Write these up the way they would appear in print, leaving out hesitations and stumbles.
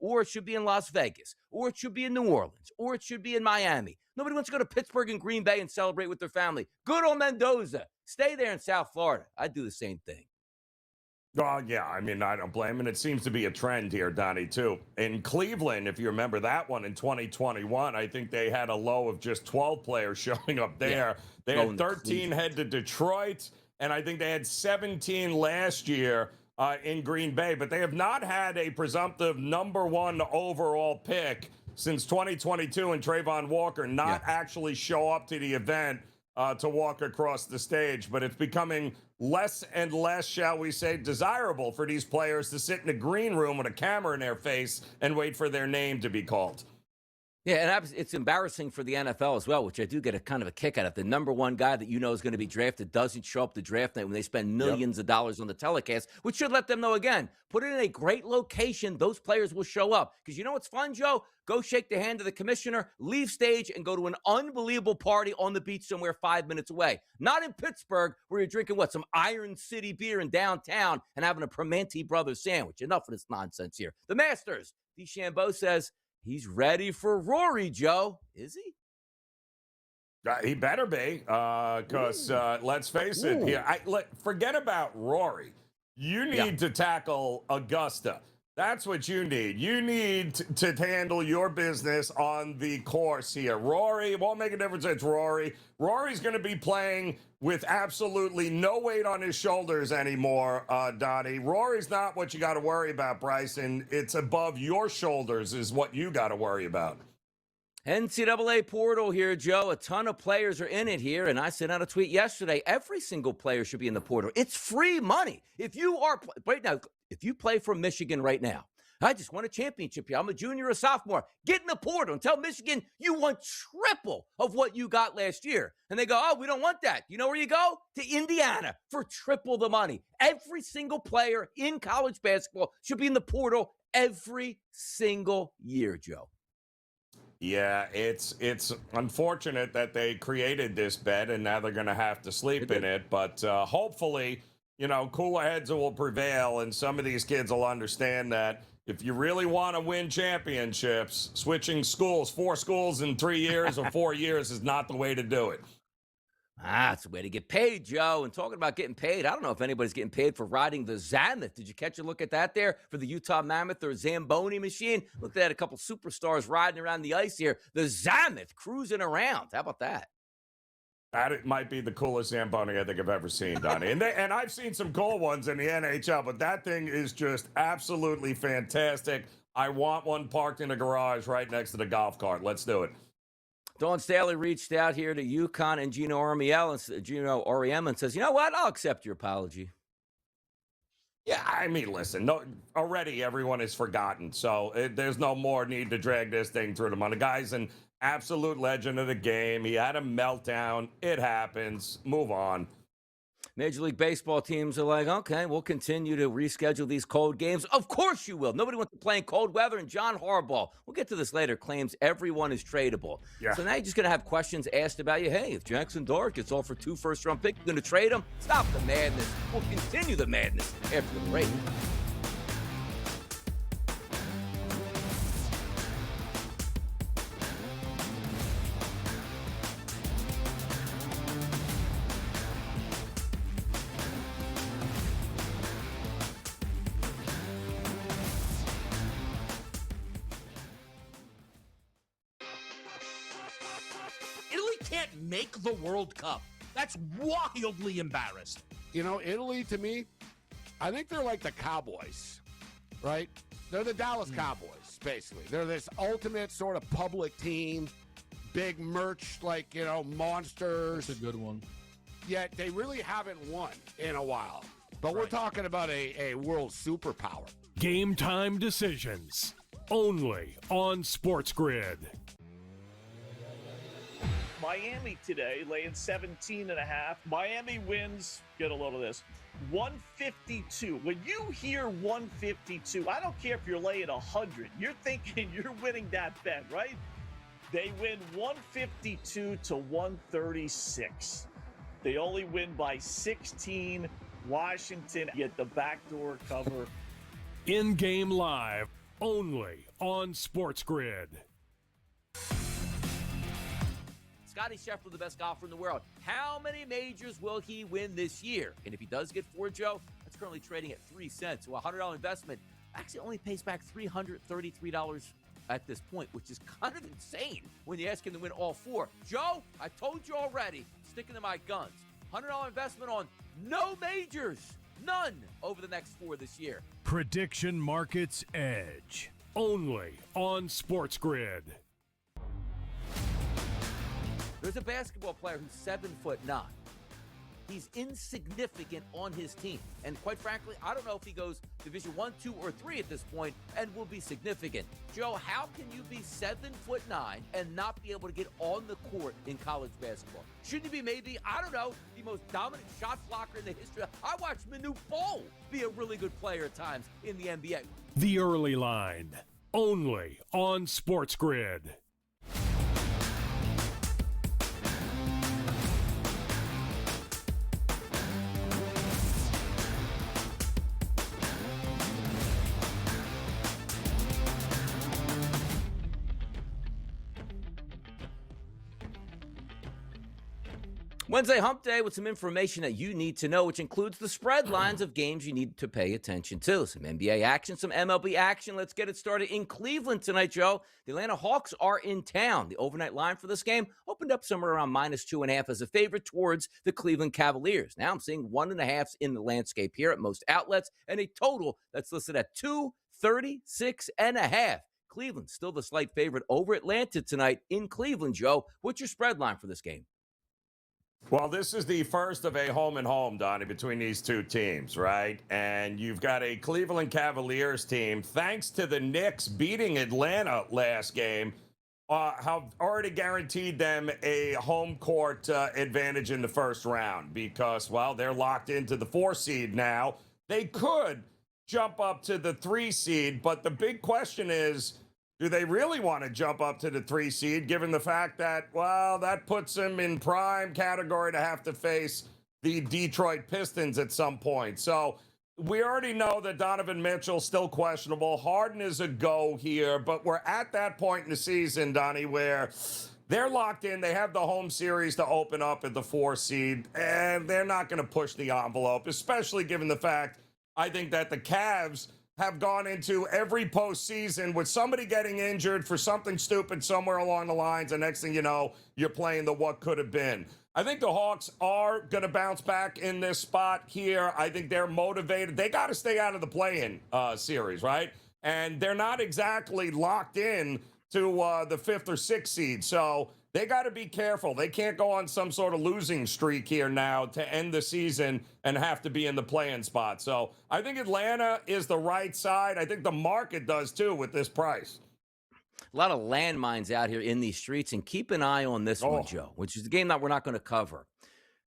or it should be in Las Vegas, or it should be in New Orleans, or it should be in Miami. Nobody wants to go to Pittsburgh and Green Bay and celebrate with their family. Good old Mendoza. Stay there in South Florida. I'd do the same thing. Oh, yeah. I mean, I don't blame him. And it seems to be a trend here, Donnie, too. In Cleveland, if you remember that one in 2021, I think they had a low of just 12 players showing up there. Yeah, they had 13 head to Detroit, and I think they had 17 last year in Green Bay. But they have not had a presumptive #1 overall pick since 2022, and Trayvon Walker not actually show up to the event to walk across the stage. But it's becoming less and less, shall we say, desirable for these players to sit in a green room with a camera in their face and wait for their name to be called. Yeah, and it's embarrassing for the NFL as well, which I do get a kind of a kick out of. The #1 guy that you know is going to be drafted doesn't show up to draft night when they spend millions of dollars on the telecast, which should let them know again. Put it in a great location, those players will show up. Because you know what's fun, Joe? Go shake the hand of the commissioner, leave stage, and go to an unbelievable party on the beach somewhere 5 minutes away. Not in Pittsburgh, where you're drinking, some Iron City beer in downtown and having a Primanti Brothers sandwich. Enough of this nonsense here. The Masters. DeChambeau says he's ready for Rory, Joe. Is he? He better be, because let's face it here. Forget about Rory. You need to tackle Augusta. That's what you need. You need to handle your business on the course here. Rory, it won't make a difference. It's Rory. Rory's going to be playing with absolutely no weight on his shoulders anymore, Donnie. Rory's not what you got to worry about, Bryson. It's above your shoulders is what you got to worry about. NCAA portal here, Joe. A ton of players are in it here, and I sent out a tweet yesterday. Every single player should be in the portal. It's free money. If you play for Michigan right now, I just won a championship here. I'm a junior or sophomore. Get in the portal and tell Michigan you won triple of what you got last year. And they go, oh, we don't want that. You know where you go? To Indiana for triple the money. Every single player in college basketball should be in the portal every single year, Joe. Yeah, it's unfortunate that they created this bed and now they're going to have to sleep in it. But hopefully, cooler heads will prevail and some of these kids will understand that if you really want to win championships, switching schools, 4 schools in 3 years or 4 years is not the way to do it. It's a way to get paid, Joe. And talking about getting paid, I don't know if anybody's getting paid for riding the Zammoth. Did you catch a look at that there for the Utah Mammoth or Zamboni machine? Looked at a couple superstars riding around the ice here. The Zammoth cruising around. How about that? That might be the coolest Zamboni I think I've ever seen, Donnie. And I've seen some cool ones in the NHL, but that thing is just absolutely fantastic. I want one parked in a garage right next to the golf cart. Let's do it. Dawn Staley reached out here to UConn and Gino Auriemma and says, you know what? I'll accept your apology. Yeah, I mean, listen, already everyone is forgotten. So there's no more need to drag this thing through the mud. The guy's an absolute legend of the game. He had a meltdown. It happens. Move on. Major League Baseball teams are like, okay, we'll continue to reschedule these cold games. Of course you will. Nobody wants to play in cold weather. And John Harbaugh, we'll get to this later, claims everyone is tradable. Yeah. So now you're just going to have questions asked about you. Hey, if Jackson Dart gets offered 2 first-round picks, you're going to trade him? Stop the madness. We'll continue the madness after the break. Make the World Cup. That's wildly embarrassing. Italy, to me, I think they're like the Cowboys, right? They're the Dallas Cowboys, basically. They're this ultimate sort of public team, big merch, monsters. That's a good one. Yet they really haven't won in a while. But we're talking about a world superpower. Game time decisions, only on SportsGrid. Miami today laying 17.5. Miami wins, get a load of this, 152. When you hear 152, I don't care if you're laying 100. You're thinking you're winning that bet, right? They win 152 to 136. They only win by 16. Washington get the backdoor cover. In-game live, only on SportsGrid. Scotty Scheffler, the best golfer in the world. How many majors will he win this year? And if he does get 4, Joe, that's currently trading at 3 cents. So a $100 investment actually only pays back $333 at this point, which is kind of insane when you ask him to win all 4. Joe, I told you already, sticking to my guns. $100 investment on no majors. None over the next 4 this year. Prediction Markets Edge. Only on SportsGrid. There's a basketball player who's 7'9". He's insignificant on his team. And quite frankly, I don't know if he goes Division 1, 2, or 3 at this point and will be significant. Joe, how can you be 7'9" and not be able to get on the court in college basketball? Shouldn't he be maybe, I don't know, the most dominant shot blocker in the history? I watched Manu Bol be a really good player at times in the NBA. The Early Line. Only on SportsGrid. Wednesday Hump Day with some information that you need to know, which includes the spread lines of games you need to pay attention to. Some NBA action, some MLB action. Let's get it started in Cleveland tonight, Joe. The Atlanta Hawks are in town. The overnight line for this game opened up somewhere around -2.5 as a favorite towards the Cleveland Cavaliers. Now I'm seeing 1.5s in the landscape here at most outlets, and a total that's listed at 236.5. Cleveland still the slight favorite over Atlanta tonight in Cleveland, Joe. What's your spread line for this game? Well, this is the first of a home and home, Donnie, between these two teams, right? And you've got a Cleveland Cavaliers team, thanks to the Knicks beating Atlanta last game, have already guaranteed them a home court advantage in the first round because, well, they're locked into the 4 seed now. They could jump up to the 3 seed, but the big question is, do they really want to jump up to the 3 seed, given the fact that, well, that puts them in prime category to have to face the Detroit Pistons at some point? So we already know that Donovan Mitchell's still questionable. Harden is a go here, but we're at that point in the season, Donnie, where they're locked in. They have the home series to open up at the 4 seed, and they're not going to push the envelope, especially given the fact I think that the Cavs have gone into every postseason with somebody getting injured for something stupid somewhere along the lines, and next thing you know, you're playing the what could have been. I think the Hawks are going to bounce back in this spot here. I think they're motivated. They got to stay out of the play-in series, right? And they're not exactly locked in to the 5th or 6th seed, so they got to be careful. They can't go on some sort of losing streak here now to end the season and have to be in the play-in spot. So I think Atlanta is the right side. I think the market does too with this price. A lot of landmines out here in these streets, and keep an eye on this one, Joe, which is the game that we're not going to cover.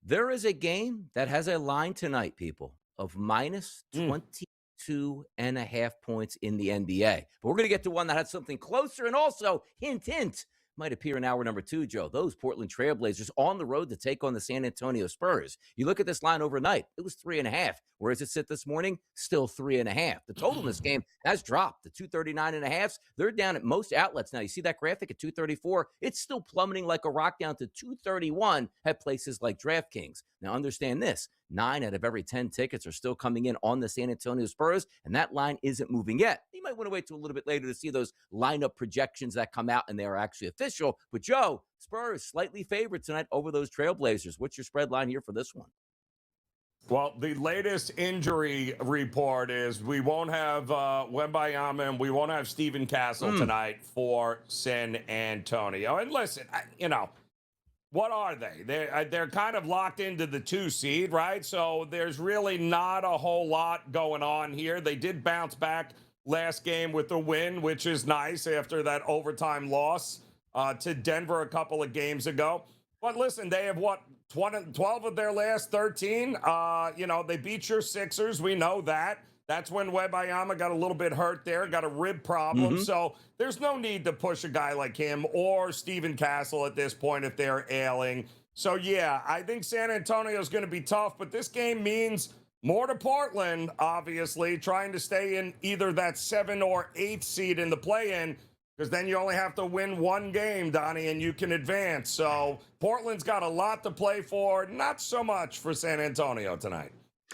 There is a game that has a line tonight, people, of -22.5 points in the NBA. But we're going to get to one that has something closer, and also, hint, hint, might appear in hour number 2, Joe. Those Portland Trailblazers on the road to take on the San Antonio Spurs. You look at this line overnight, it was 3.5. Where does it sit this morning? Still 3.5. The total in this game has dropped to 239.5. They're down at most outlets now. You see that graphic at 234? It's still plummeting like a rock down to 231 at places like DraftKings. Now understand this. 9 out of every 10 tickets are still coming in on the San Antonio Spurs, and that line isn't moving yet. You might want to wait till a little bit later to see those lineup projections that come out, and they are actually official. But, Joe, Spurs slightly favored tonight over those Trailblazers. What's your spread line here for this one? Well, the latest injury report is we won't have Wembanyama and we won't have Stephen Castle tonight for San Antonio. And listen, what are they? They're kind of locked into the 2 seed, right? So there's really not a whole lot going on here. They did bounce back last game with a win, which is nice after that overtime loss to Denver a couple of games ago. But listen, they have 12 of their last 13. They beat your Sixers. We know that. That's when Wembanyama got a little bit hurt there, got a rib problem. So there's no need to push a guy like him or Stephen Castle at this point if they're ailing. So, yeah, I think San Antonio is going to be tough, but this game means More to Portland, obviously, trying to stay in either that 7 or 8 seed in the play-in, because then you only have to win one game, Donnie, and you can advance. So Portland's got a lot to play for, not so much for San Antonio tonight.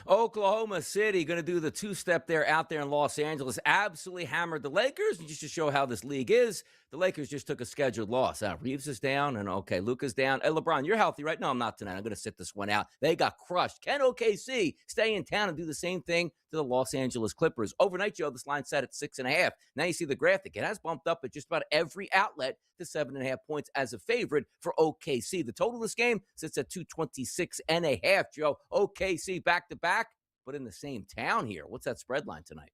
Oklahoma City going to do the two-step there out there in Los Angeles. Absolutely hammered the Lakers. And just to show how this league is, the Lakers just took a scheduled loss. Reeves is down, and okay, Luka's down. Hey, LeBron, you're healthy, right? No, I'm not tonight. I'm going to sit this one out. They got crushed. Can OKC stay in town and do the same thing to the Los Angeles Clippers? Overnight, Joe, this line set at 6.5. Now you see the graphic. It has bumped up at just about every outlet to 7.5 points as a favorite for OKC. The total of this game sits at 226.5, Joe. OKC back-to-back, but in the same town here. What's that spread line tonight?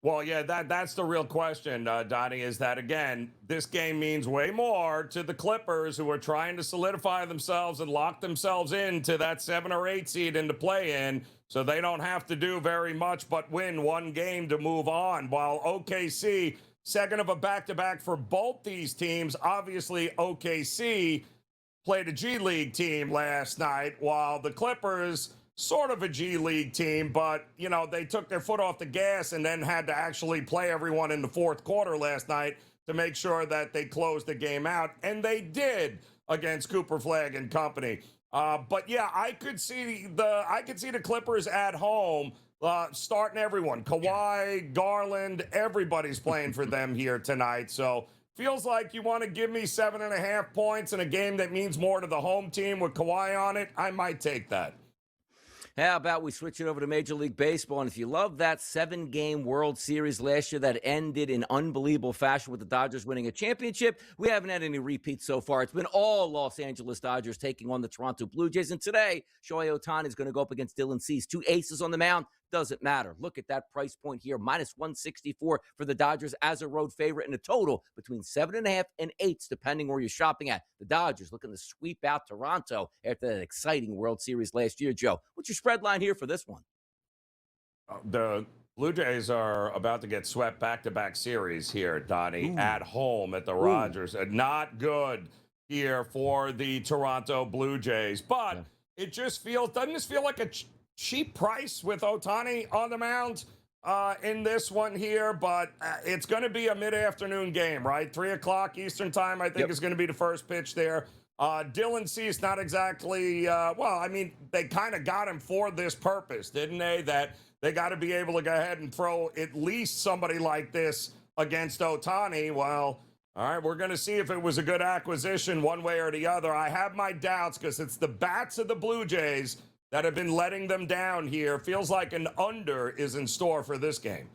Well, yeah, that's the real question, Donnie, is that, again, this game means way more to the Clippers, who are trying to solidify themselves and lock themselves into that 7 or 8 seed into play-in, so they don't have to do very much but win one game to move on, while OKC, second of a back-to-back for both these teams. Obviously, OKC played a G League team last night, while the Clippers, sort of a G League team, but, you know, they took their foot off the gas and then had to actually play everyone in the fourth quarter last night to make sure that they closed the game out, and they did against Cooper Flagg and company. But yeah, I could see the Clippers at home starting everyone. Kawhi, Garland, everybody's playing for them here tonight. So feels like you want to give me 7.5 points in a game that means more to the home team with Kawhi on it. I might take that. How about we switch it over to Major League Baseball? And if you love that 7-game World Series last year that ended in unbelievable fashion with the Dodgers winning a championship, we haven't had any repeats so far. It's been all Los Angeles Dodgers taking on the Toronto Blue Jays. And today, Shohei Ohtani is going to go up against Dylan Cease. 2 aces on the mound. Doesn't matter. Look at that price point here. Minus 164 for the Dodgers as a road favorite, and a total between 7.5 and 8, depending where you're shopping at. The Dodgers looking to sweep out Toronto after that exciting World Series last year, Joe. What's your spread line here for this one? The Blue Jays are about to get swept back-to-back series here, Donnie, at home at the Rogers. Not good here for the Toronto Blue Jays, but it just doesn't this feel like a cheap price with Ohtani on the mound in this one here? But it's going to be a mid-afternoon game, right? 3 o'clock Eastern time, I think, is going to be the first pitch there. Dylan Cease, not exactly, they kind of got him for this purpose, didn't they? That they got to be able to go ahead and throw at least somebody like this against Ohtani. Well, all right, we're going to see if it was a good acquisition one way or the other. I have my doubts because it's the bats of the Blue Jays that have been letting them down here. Feels like an under is in store for this game.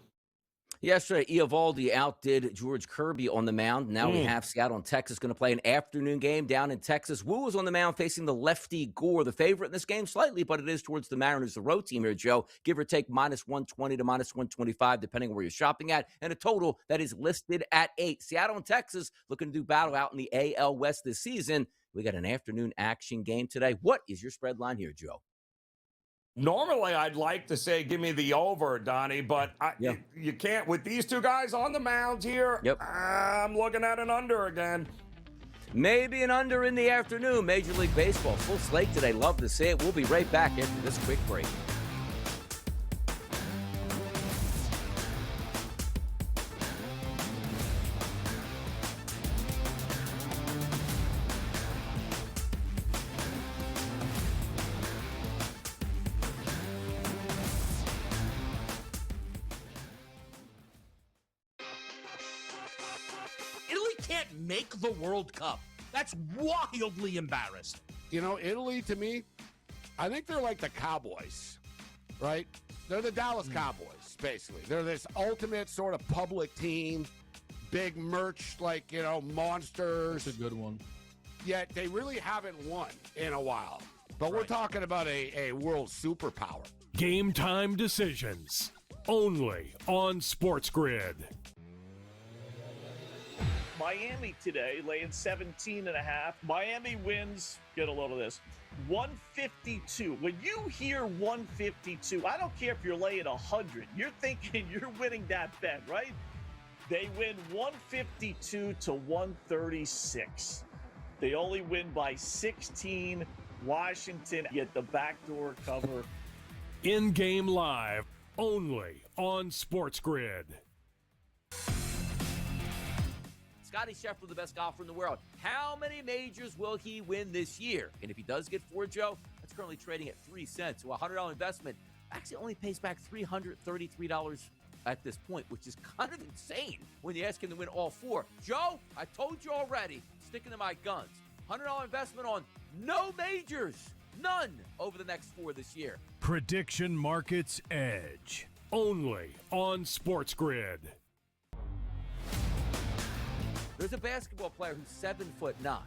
Yesterday, Eovaldi outdid George Kirby on the mound. Now we have Seattle and Texas going to play an afternoon game down in Texas. Wu was on the mound facing the lefty Gore, the favorite in this game slightly, but it is towards the Mariners, the road team here, Joe. Give or take minus 120 to minus 125, depending on where you're shopping at, and a total that is listed at 8. Seattle and Texas looking to do battle out in the AL West this season. We got an afternoon action game today. What is your spread line here, Joe? Normally, I'd like to say give me the over, Donnie, but you can't. With these two guys on the mound here, I'm looking at an under again. Maybe an under in the afternoon. Major League Baseball, full slate today. Love to see it. We'll be right back after this quick break. Make the World Cup. That's wildly embarrassing. You know, Italy, to me, I think they're like the Cowboys, right? They're the Dallas Cowboys, basically. They're this ultimate sort of public team, big merch, like, you know, monsters. That's a good one. Yet they really haven't won in a while. But we're talking about a world superpower. Game time decisions. Only on SportsGrid. Miami today laying 17.5. Miami wins, get a load of this, 152. When you hear 152, I don't care if you're laying 100. You're thinking you're winning that bet, right? They win 152 to 136. They only win by 16. Washington get the backdoor cover. In-game live, only on SportsGrid. Scotty Scheffler, the best golfer in the world. How many majors will he win this year? And if he does get 4, Joe, that's currently trading at 3 cents. So a $100 investment actually only pays back $333 at this point, which is kind of insane when you ask him to win all 4. Joe, I told you already, sticking to my guns. $100 investment on no majors. None over the next 4 this year. Prediction Markets Edge, only on SportsGrid. There's a basketball player who's 7'9".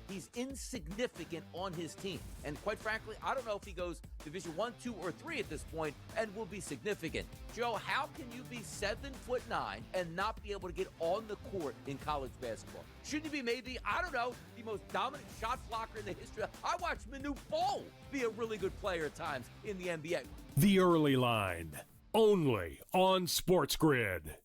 He's insignificant on his team. And quite frankly, I don't know if he goes Division 1, 2, or 3 at this point and will be significant. Joe, how can you be 7'9" and not be able to get on the court in college basketball? Shouldn't you be maybe, I don't know, the most dominant shot blocker in the history? I watched Manu Bol be a really good player at times in the NBA. The Early Line, only on SportsGrid.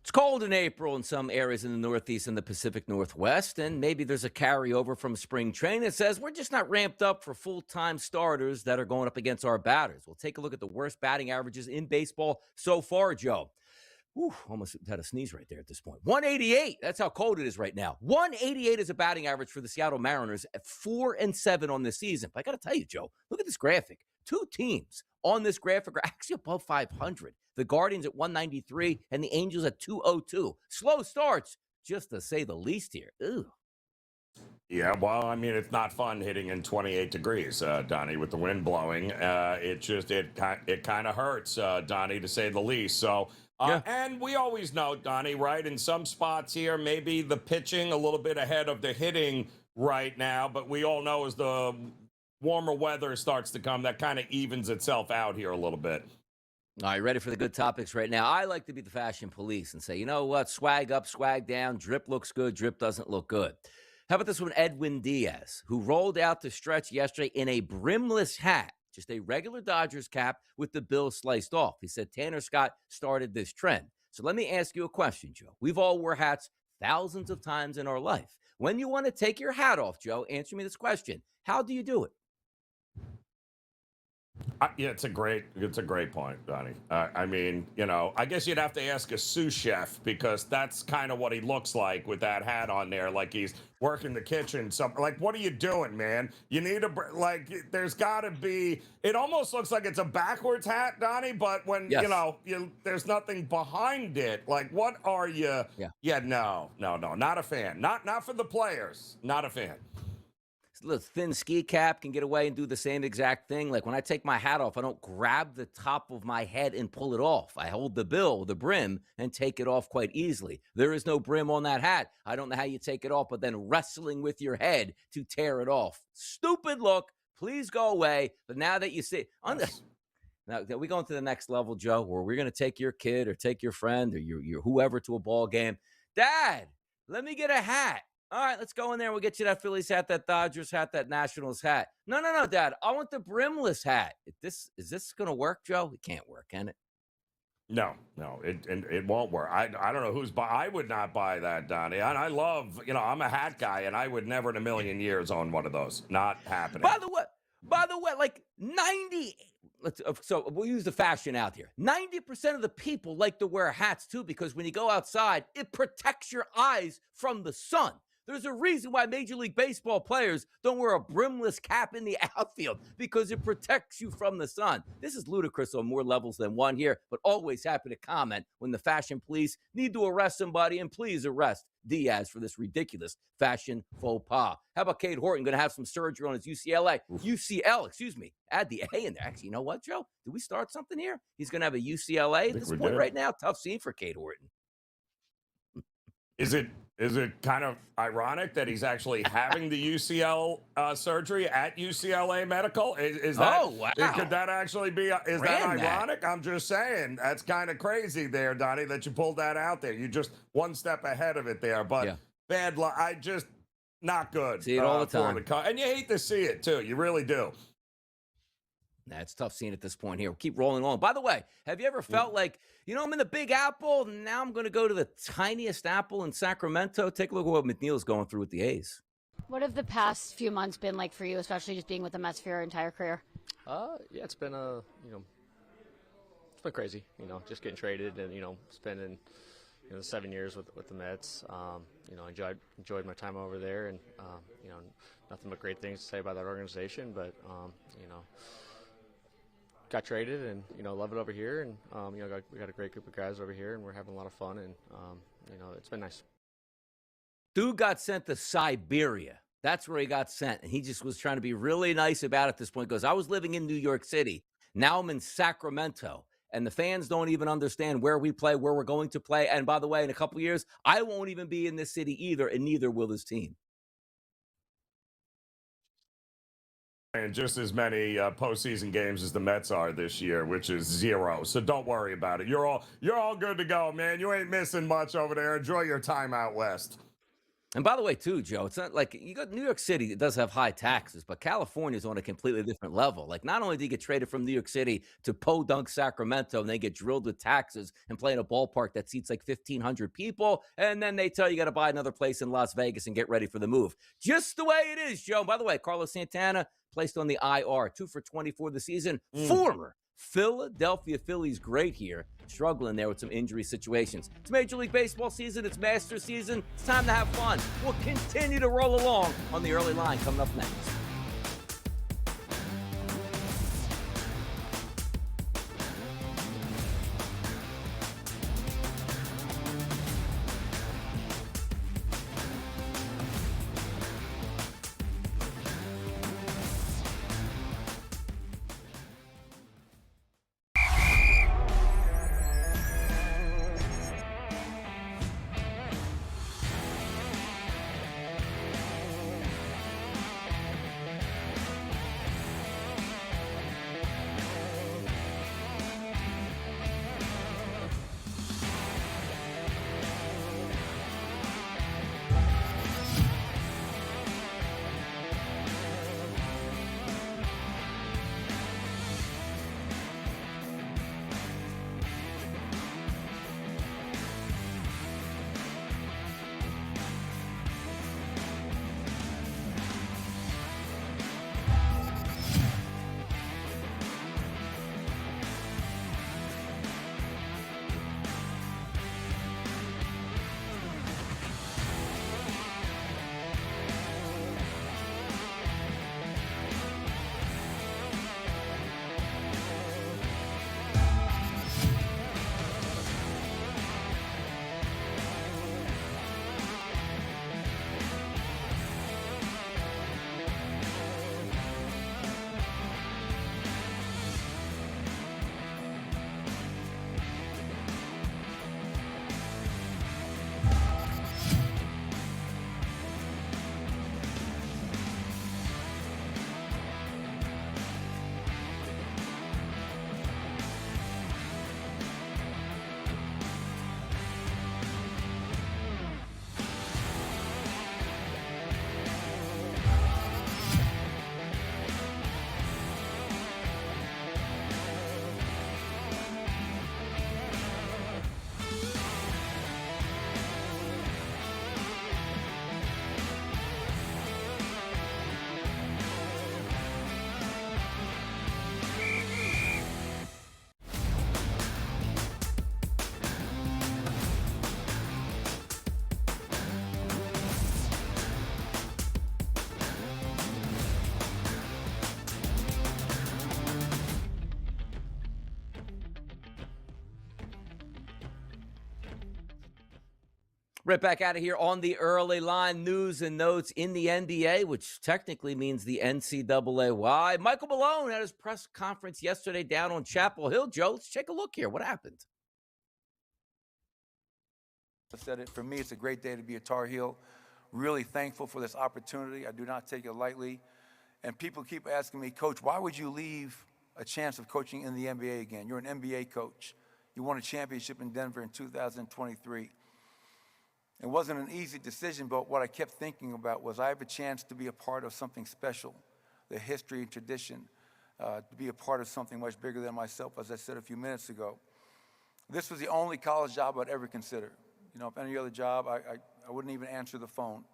It's cold in April in some areas in the Northeast and the Pacific Northwest, and maybe there's a carryover from spring training that says we're just not ramped up for full-time starters that are going up against our batters. We'll take a look at the worst batting averages in baseball so far, Joe. Whew, almost had a sneeze right there at this point. 188. That's how cold it is right now. 188 is a batting average for the Seattle Mariners at 4-7 on this season. But I got to tell you, Joe, look at this graphic. 2 teams on this graphic are actually above 500. The Guardians at 193 and the Angels at 202. Slow starts, just to say the least here. Ew. Yeah, well, I mean, it's not fun hitting in 28 degrees, Donnie, with the wind blowing. It kind of hurts, Donnie, to say the least. So, Yeah. And we always know, Donnie, right, in some spots here, maybe the pitching a little bit ahead of the hitting right now, but we all know as the warmer weather starts to come, that kind of evens itself out here a little bit. All right, ready for the good topics right now? I like to be the fashion police and say, you know what? Swag up, swag down. Drip looks good. Drip doesn't look good. How about this one? Edwin Diaz, who rolled out the stretch yesterday in a brimless hat, just a regular Dodgers cap with the bill sliced off. He said Tanner Scott started this trend. So let me ask you a question, Joe. We've all wore hats thousands of times in our life. When you want to take your hat off, Joe, answer me this question. How do you do it? Yeah, it's a great point, Donnie. I mean, you know, I guess you'd have to ask a sous chef because that's kind of what he looks like with that hat on there, like he's working the kitchen. Something like, what are you doing, man? You need there's got to be. It almost looks like it's a backwards hat, Donnie. But when there's nothing behind it. Like, what are you? Yeah, no, not a fan. Not for the players. Not a fan. A little thin ski cap can get away and do the same exact thing. Like when I take my hat off, I don't grab the top of my head and pull it off. I hold the brim, and take it off quite easily. There is no brim on that hat. I don't know how you take it off, but then wrestling with your head to tear it off. Stupid look. Please go away. But now that you see, now we go into the next level, Joe, where we're going to take your kid or take your friend or your whoever to a ball game. Dad, let me get a hat. All right, let's go in there. We'll get you that Phillies hat, that Dodgers hat, that Nationals hat. No, Dad. I want the brimless hat. Is this going to work, Joe? It can't work, can it? No, it won't work. I don't know who's buy. I would not buy that, Donnie. And I love, I'm a hat guy, and I would never in a million years own one of those. Not happening. By the way, like 90. So we'll use the fashion out here. 90% of the people like to wear hats too, because when you go outside, it protects your eyes from the sun. There's a reason why Major League Baseball players don't wear a brimless cap in the outfield, because it protects you from the sun. This is ludicrous on more levels than one here, but always happy to comment when the fashion police need to arrest somebody, and please arrest Diaz for this ridiculous fashion faux pas. How about Cade Horton going to have some surgery on his UCL, excuse me. Add the A in there. Actually, you know what, Joe? Did we start something here? He's going to have a UCLA at this point right now. Tough scene for Cade Horton. Is it kind of ironic that he's actually having the UCL surgery at UCLA Medical? Is that? Oh, wow. Could that actually be? Is that ironic? I'm just saying that's kind of crazy there, Donnie, that you pulled that out there. You just one step ahead of it there, but bad luck. Not good. See it all the for time. and you hate to see it, too. You really do. It's tough seeing at this point here. We'll keep rolling on. By the way, have you ever felt like, I'm in the Big Apple, now I'm going to go to the tiniest apple in Sacramento? Take a look at what McNeil's going through with the A's. What have the past few months been like for you, especially just being with the Mets for your entire career? Yeah, it's been it's been crazy. Just getting traded and spending 7 years with the Mets. Enjoyed my time over there, and nothing but great things to say about that organization. But got traded, and love it over here, and we got a great group of guys over here, and we're having a lot of fun, and it's been nice. Dude got sent to Siberia. That's where he got sent. And he just was trying to be really nice about it at this point. He goes, I was living in New York City. Now I'm in Sacramento. And the fans don't even understand where we play, where we're going to play. And by the way, in a couple of years, I won't even be in this city either, and neither will this team. And just as many postseason games as the Mets are this year, which is 0. So don't worry about it. You're all good to go, man. You ain't missing much over there. Enjoy your time out west. And by the way, too, Joe, it's not like you go to New York City, it does have high taxes, but California is on a completely different level. Like, not only do you get traded from New York City to Podunk, Sacramento, and they get drilled with taxes and play in a ballpark that seats like 1,500 people, and then they tell you got to buy another place in Las Vegas and get ready for the move. Just the way it is, Joe. By the way, Carlos Santana placed on the IR, 2 for 24 this season. Former Philadelphia Phillies great here, struggling there with some injury situations. It's Major League Baseball season. It's Masters season. It's time to have fun. We'll continue to roll along on the early line coming up next. Right back out of here on the early line. News and notes in the NBA, which technically means the NCAA. Why? Michael Malone had his press conference yesterday down on Chapel Hill. Joe, let's take a look here. What happened? I said it. For me, it's a great day to be a Tar Heel. Really thankful for this opportunity. I do not take it lightly. And people keep asking me, Coach, why would you leave a chance of coaching in the NBA again? You're an NBA coach. You won a championship in Denver in 2023. It wasn't an easy decision, but what I kept thinking about was I have a chance to be a part of something special, the history and tradition, to be a part of something much bigger than myself, as I said a few minutes ago. This was the only college job I'd ever consider. You know, if any other job, I wouldn't even answer the phone.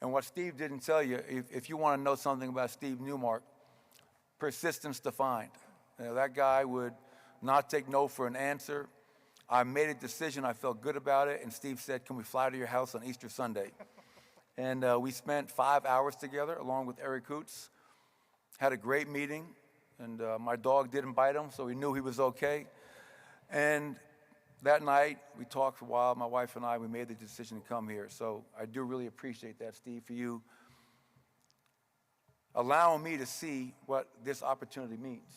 And what Steve didn't tell you, if you want to know something about Steve Newmark, persistence defined. You know, that guy would not take no for an answer. I made a decision, I felt good about it, and Steve said, can we fly to your house on Easter Sunday? And we spent 5 hours together, along with Eric Hoots. Had a great meeting, and my dog didn't bite him, so he knew he was okay. And that night, we talked for a while, my wife and I, we made the decision to come here. So I do really appreciate that, Steve, for you allowing me to see what this opportunity means.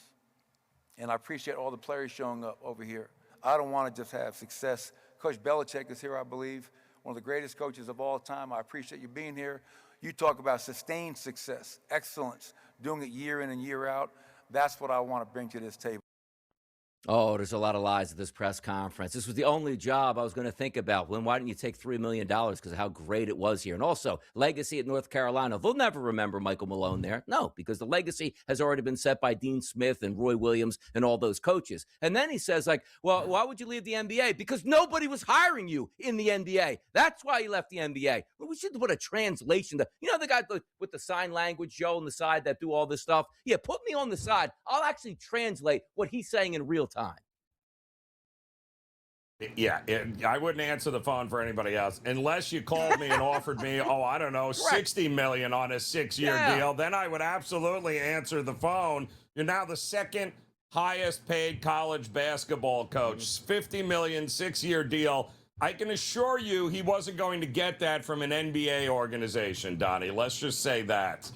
And I appreciate all the players showing up over here. I don't want to just have success. Coach Belichick is here, I believe, one of the greatest coaches of all time. I appreciate you being here. You talk about sustained success, excellence, doing it year in and year out. That's what I want to bring to this table. Oh, there's a lot of lies at this press conference. This was the only job I was going to think about. Why didn't you take $3 million because of how great it was here? And also, legacy at North Carolina. They'll never remember Michael Malone there. No, because the legacy has already been set by Dean Smith and Roy Williams and all those coaches. And then he says, like, well, why would you leave the NBA? Because nobody was hiring you in the NBA. That's why you left the NBA. Well, we should put a translation. You know the guy with the sign language, Joe, on the side that do all this stuff? Yeah, put me on the side. I'll actually translate what he's saying in real time. Yeah, I wouldn't answer the phone for anybody else unless you called me and offered me, I don't know, $60 million on a 6-year deal. Then I would absolutely answer the phone. You're now the second highest paid college basketball coach. $50 million, 6-year deal. I can assure you he wasn't going to get that from an NBA organization, Donnie. Let's just say that.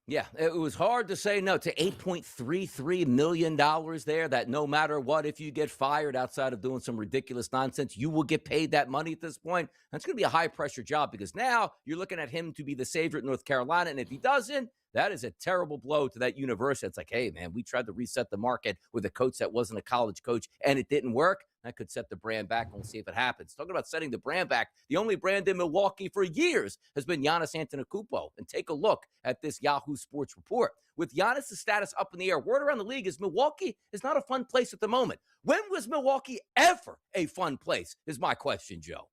Yeah, it was hard to say no to $8.33 million there, that no matter what, if you get fired outside of doing some ridiculous nonsense, you will get paid that money at this point. That's going to be a high-pressure job because now you're looking at him to be the savior at North Carolina, and if he doesn't, that is a terrible blow to that university. It's like, hey, man, we tried to reset the market with a coach that wasn't a college coach, and it didn't work. That could set the brand back. We'll see if it happens. Talking about setting the brand back, the only brand in Milwaukee for years has been Giannis Antetokounmpo. And take a look at this Yahoo Sports report. With Giannis' status up in the air, word around the league is Milwaukee is not a fun place at the moment. When was Milwaukee ever a fun place, is my question, Joe.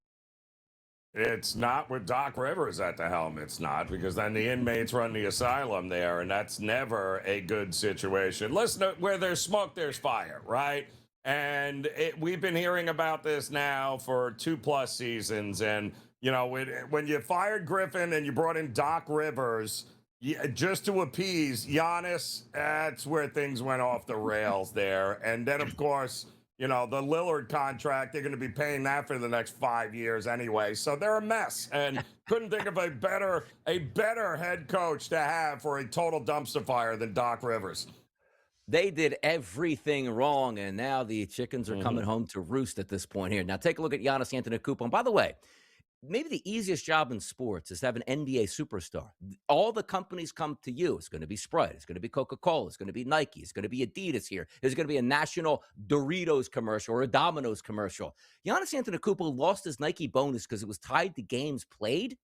It's not with Doc Rivers at the helm. It's not, because then the inmates run the asylum there, and that's never a good situation. Listen, where there's smoke, there's fire, right? And we've been hearing about this now for 2+ seasons. And, you know, when you fired Griffin and you brought in Doc Rivers just to appease Giannis, that's where things went off the rails there. And then, of course, you know, the Lillard contract, they're going to be paying that for the next 5 years anyway. So they're a mess. And couldn't think of a better head coach to have for a total dumpster fire than Doc Rivers. They did everything wrong, and now the chickens are coming home to roost at this point here. Now, take a look at Giannis Antetokounmpo. And by the way, maybe the easiest job in sports is to have an NBA superstar. All the companies come to you. It's going to be Sprite. It's going to be Coca-Cola. It's going to be Nike. It's going to be Adidas here. There's going to be a national Doritos commercial or a Domino's commercial. Giannis Antetokounmpo lost his Nike bonus because it was tied to games played.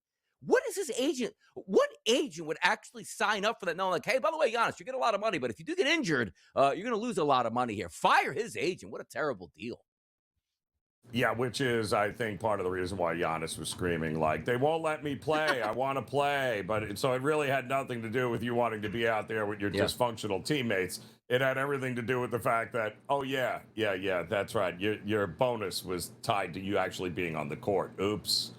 What is his agent? What agent would actually sign up for that? No, like, hey, by the way, Giannis, you get a lot of money, but if you do get injured, you're going to lose a lot of money here. Fire his agent. What a terrible deal. Yeah, which is, I think, part of the reason why Giannis was screaming, like, they won't let me play. I want to play. But so it really had nothing to do with you wanting to be out there with your dysfunctional teammates. It had everything to do with the fact that, that's right. Your bonus was tied to you actually being on the court. Oops.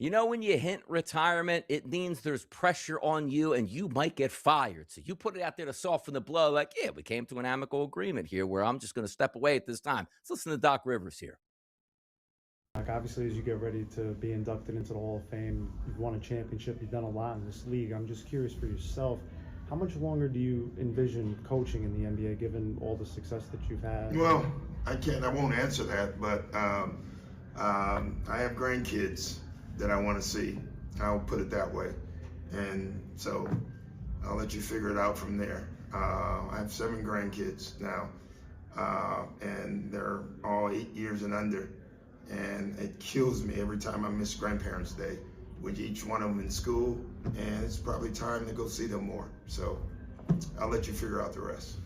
You know, when you hint retirement, it means there's pressure on you and you might get fired. So you put it out there to soften the blow, like, yeah, we came to an amicable agreement here where I'm just going to step away at this time. Let's listen to Doc Rivers here. Like, obviously, as you get ready to be inducted into the Hall of Fame, you've won a championship, you've done a lot in this league. I'm just curious for yourself, how much longer do you envision coaching in the NBA given all the success that you've had? Well, I won't answer that, but I have grandkids that I want to see. I'll put it that way. And so I'll let you figure it out from there. I have 7 grandkids now, and they're all 8 years and under. And it kills me every time I miss Grandparents' Day with each one of them in school, and it's probably time to go see them more. So I'll let you figure out the rest.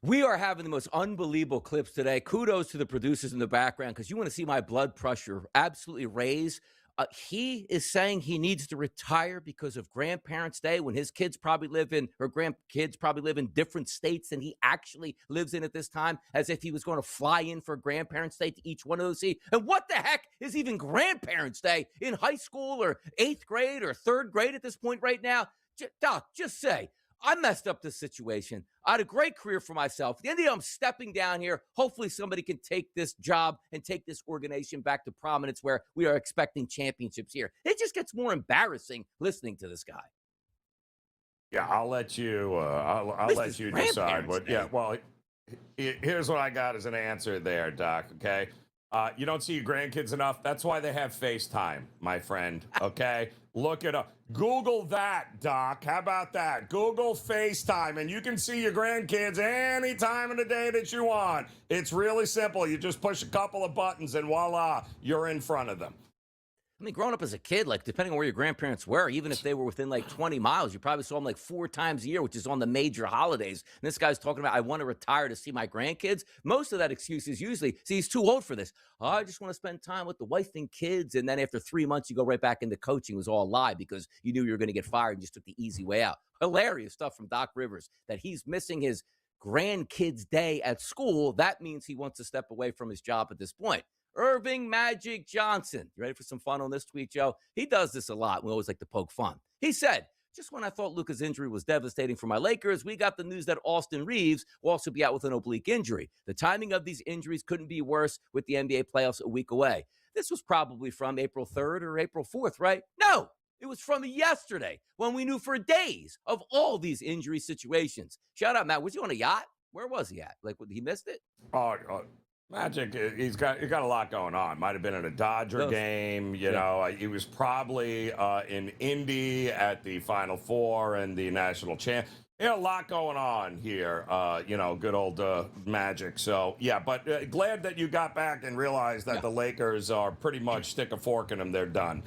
We are having the most unbelievable clips today. Kudos to the producers in the background, because you want to see my blood pressure absolutely raise. He is saying he needs to retire because of Grandparents' Day, when his kids probably live in, or grandkids probably live in different states than he actually lives in at this time, as if he was going to fly in for Grandparents' Day to each one of those. And what the heck is even Grandparents' Day in high school or 8th grade or 3rd grade at this point right now? Doc, just say, I messed up this situation. I had a great career for myself. At the end of the day, I'm stepping down here. Hopefully somebody can take this job and take this organization back to prominence where we are expecting championships here. It just gets more embarrassing listening to this guy. Yeah, I'll let you. I'll let you decide. What? Yeah. Well, here's what I got as an answer there, Doc. Okay. You don't see your grandkids enough. That's why they have FaceTime, my friend. Okay. Look it up. Google that, Doc. How about that? Google FaceTime, and you can see your grandkids any time of the day that you want. It's really simple. You just push a couple of buttons, and voila, you're in front of them. I mean, growing up as a kid, like, depending on where your grandparents were, even if they were within like 20 miles, you probably saw them like 4 times a year, which is on the major holidays. And this guy's talking about, I want to retire to see my grandkids. Most of that excuse is usually, see, he's too old for this. Oh, I just want to spend time with the wife and kids. And then after 3 months, you go right back into coaching. It was all a lie because you knew you were going to get fired and just took the easy way out. Hilarious stuff from Doc Rivers, that he's missing his grandkids' day at school. That means he wants to step away from his job at this point. Irving Magic Johnson. You ready for some fun on this tweet, Joe? He does this a lot. We always like to poke fun. He said, just when I thought Luka's injury was devastating for my Lakers, we got the news that Austin Reeves will also be out with an oblique injury. The timing of these injuries couldn't be worse with the NBA playoffs a week away. This was probably from April 3rd or April 4th, right? No, it was from yesterday, when we knew for days of all these injury situations. Shout out, Matt. Was he on a yacht? Where was he at? Like, he missed it? Magic, he's got a lot going on. Might have been at a Dodger game. You know, he was probably in Indy at the Final Four and the national champ. A lot going on here. Good old Magic. So yeah, but glad that you got back and realized that the Lakers are pretty much stick a fork in them. They're done.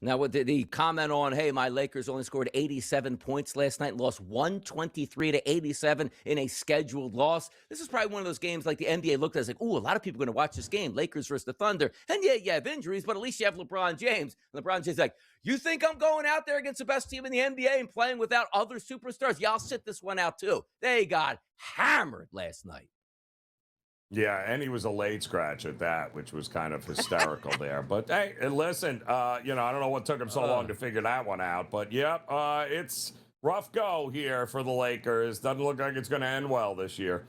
Now, with the comment on, hey, my Lakers only scored 87 points last night, lost 123-87 in a scheduled loss. This is probably one of those games like the NBA looked at as like, ooh, a lot of people are going to watch this game, Lakers versus the Thunder. And yeah, you have injuries, but at least you have LeBron James. And LeBron James is like, you think I'm going out there against the best team in the NBA and playing without other superstars? Yeah, I'll sit this one out too. They got hammered last night. Yeah, and he was a late scratch at that, which was kind of hysterical there. But hey, and listen, I don't know what took him so long to figure that one out. But yep, it's rough go here for the Lakers. Doesn't look like it's going to end well this year.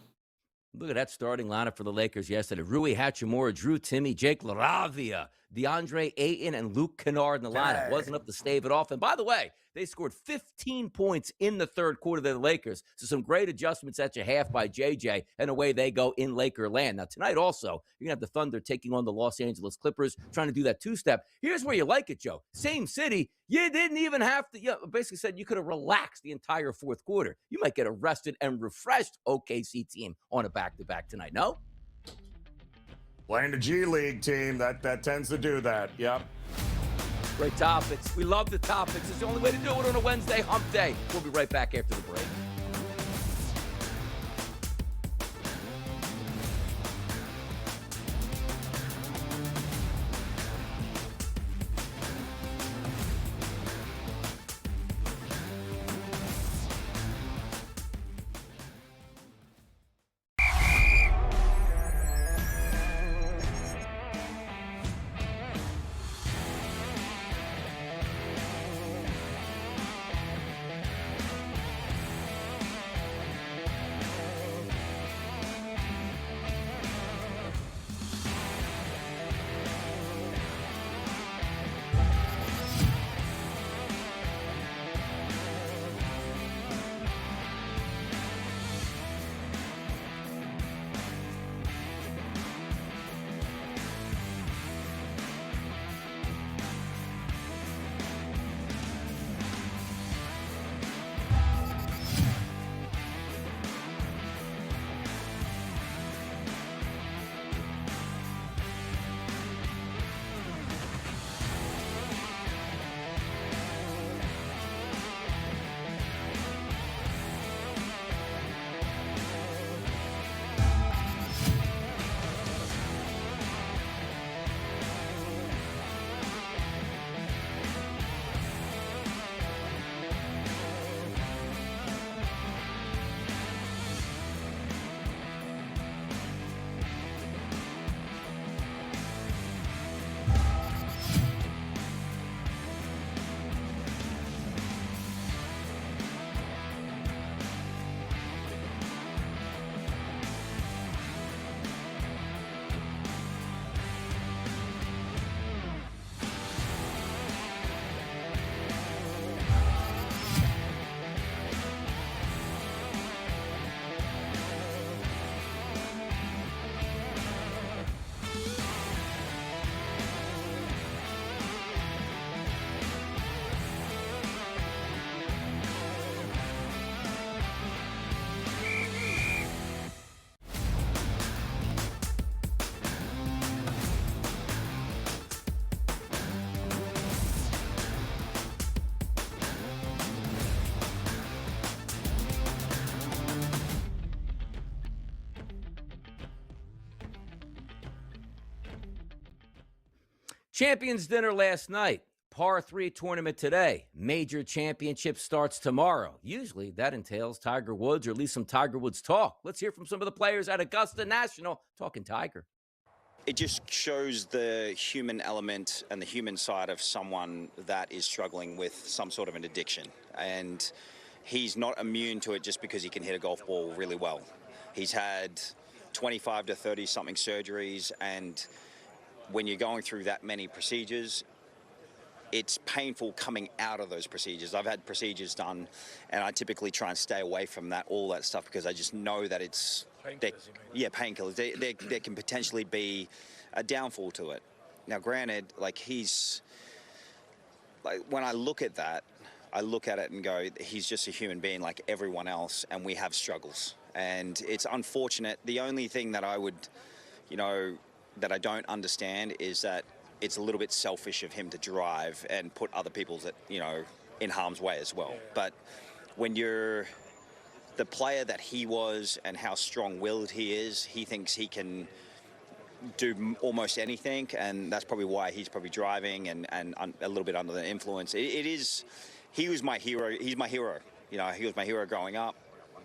Look at that starting lineup for the Lakers yesterday. Rui Hachimura, Drew Timme, Jake LaRavia, DeAndre Ayton, and Luke Kennard in the lineup. Wasn't up to stave it off. And by the way, they scored 15 points in the third quarter to the Lakers. So some great adjustments at your half by JJ, and away they go in Laker land. Now, tonight also, you're going to have the Thunder taking on the Los Angeles Clippers, trying to do that two-step. Here's where you like it, Joe. Same city. You didn't even have to, basically said you could have relaxed the entire fourth quarter. You might get a rested and refreshed OKC team on a back-to-back tonight, no? Playing the G League team, that tends to do that, yep. Great topics. We love the topics. It's the only way to do it on a Wednesday hump day. We'll be right back after the break. Champions dinner last night. Par 3 tournament today. Major championship starts tomorrow. Usually that entails Tiger Woods or at least some Tiger Woods talk. Let's hear from some of the players at Augusta National talking Tiger. It just shows the human element and the human side of someone that is struggling with some sort of an addiction. And he's not immune to it just because he can hit a golf ball really well. He's had 25 to 30 something surgeries, and when you're going through that many procedures, it's painful coming out of those procedures. I've had procedures done, and I typically try and stay away from all that stuff, because I just know that it's painkillers. There can potentially be a downfall to it. Now, granted, when I look at that, I look at it and go, he's just a human being like everyone else, and we have struggles. And it's unfortunate. The only thing that I would, that I don't understand is that it's a little bit selfish of him to drive and put other people's, in harm's way as well. But when you're the player that he was and how strong-willed he is, he thinks he can do almost anything, and that's probably why he's probably driving and a little bit under the influence. He was my hero. He's my hero. He was my hero growing up.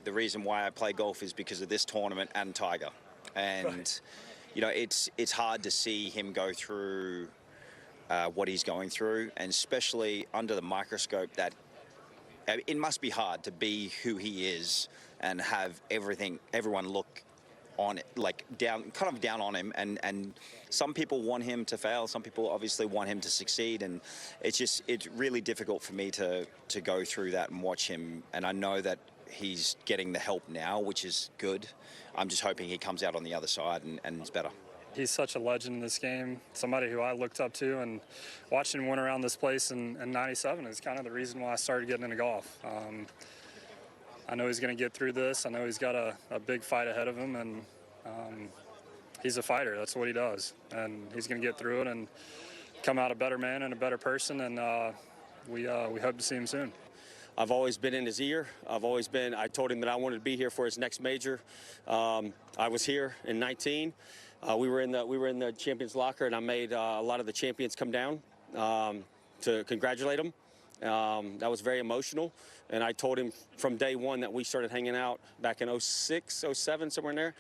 The reason why I play golf is because of this tournament and Tiger. And it's hard to see him go through what he's going through, and especially under the microscope. That it must be hard to be who he is and have everyone look on it, down on him. And some people want him to fail. Some people obviously want him to succeed. And it's really difficult for me to go through that and watch him. And I know that he's getting the help now, which is good. I'm just hoping he comes out on the other side and is better. He's such a legend in this game, somebody who I looked up to, and watching him win around this place in 97 is kind of the reason why I started getting into golf. I know he's going to get through this. I know he's got a big fight ahead of him, and he's a fighter. That's what he does. And he's going to get through it and come out a better man and a better person, and we hope to see him soon. I've always been in his ear. I told him that I wanted to be here for his next major. I was here in 19. We were in the champions locker, and I made a lot of the champions come down to congratulate him. That was very emotional, and I told him from day one that we started hanging out back in 06, 07, somewhere in there,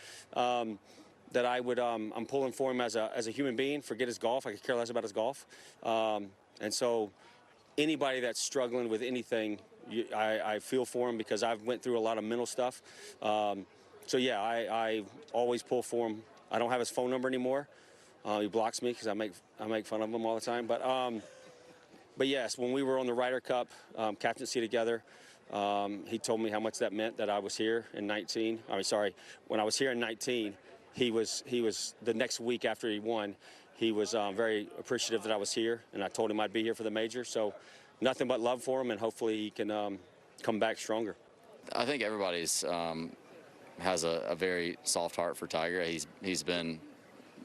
that I would I'm pulling for him as a human being. Forget his golf. I could care less about his golf. And so anybody that's struggling with anything, I feel for him, because I've went through a lot of mental stuff. I always pull for him. I don't have his phone number anymore. He blocks me because I make fun of him all the time. But yes, when we were on the Ryder Cup captaincy together, he told me how much that meant that I was here in 19. When I was here in 19, he was the next week after he won, he was very appreciative that I was here, and I told him I'd be here for the major. So nothing but love for him, and hopefully he can come back stronger. I think everybody's has a very soft heart for Tiger. He's been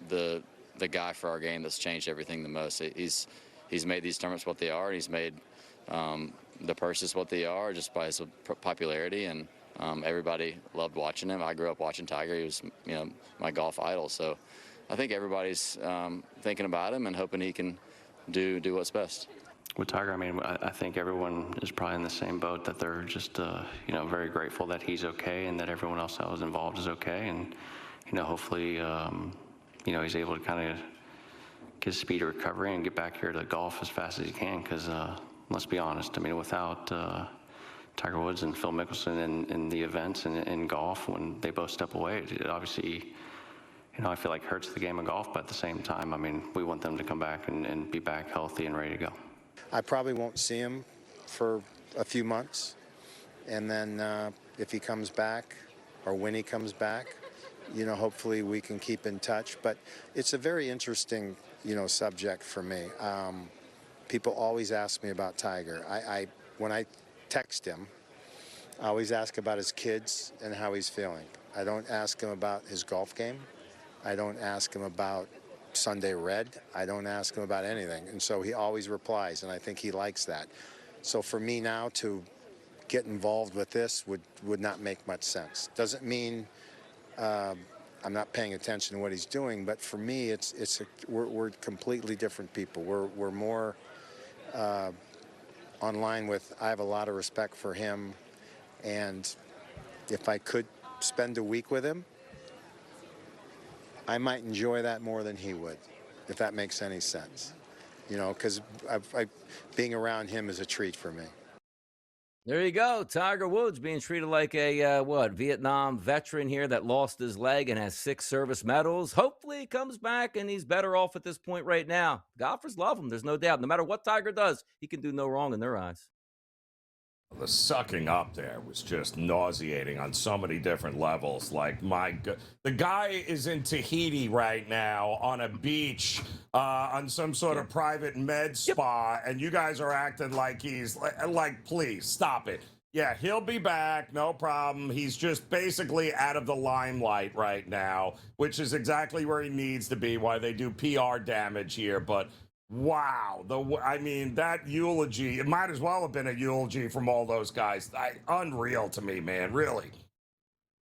the guy for our game that's changed everything the most. He's made these tournaments what they are, and he's made the purses what they are just by his popularity, and everybody loved watching him. I grew up watching Tiger. He was my golf idol. So I think everybody's thinking about him and hoping he can do what's best. With Tiger, I think everyone is probably in the same boat, that they're just, very grateful that he's okay and that everyone else that was involved is okay. And, hopefully, he's able to kind of get a speedy recovery and get back here to golf as fast as he can. Because let's be honest, without Tiger Woods and Phil Mickelson in the events and in golf, when they both step away, it obviously, I feel like hurts the game of golf. But at the same time, we want them to come back and be back healthy and ready to go. I probably won't see him for a few months, and then if he comes back, or when he comes back, hopefully we can keep in touch. But it's a very interesting, subject for me. People always ask me about Tiger. When I text him, I always ask about his kids and how he's feeling. I don't ask him about his golf game. I don't ask him about Sunday Red. I don't ask him about anything. And so he always replies, and I think he likes that. So for me now to get involved with this would not make much sense. Doesn't mean I I'm not paying attention to what he's doing. But for me, we're completely different people. We're more on line with. I have a lot of respect for him, and if I could spend a week with him, I might enjoy that more than he would, if that makes any sense. You know, because being around him is a treat for me. There you go. Tiger Woods being treated like a, Vietnam veteran here that lost his leg and has 6 service medals. Hopefully he comes back and he's better off at this point right now. Golfers love him. There's no doubt. No matter what Tiger does, he can do no wrong in their eyes. The sucking up there was just nauseating on so many different levels. Like, my God, the guy is in Tahiti right now on a beach on some sort of private med spa, and you guys are acting like he's like, please stop it. Yeah, he'll be back, no problem. He's just basically out of the limelight right now, which is exactly where he needs to be. Why they do PR damage here, but. Wow. I mean, that eulogy, it might as well have been a eulogy from all those guys. Unreal to me, man, really.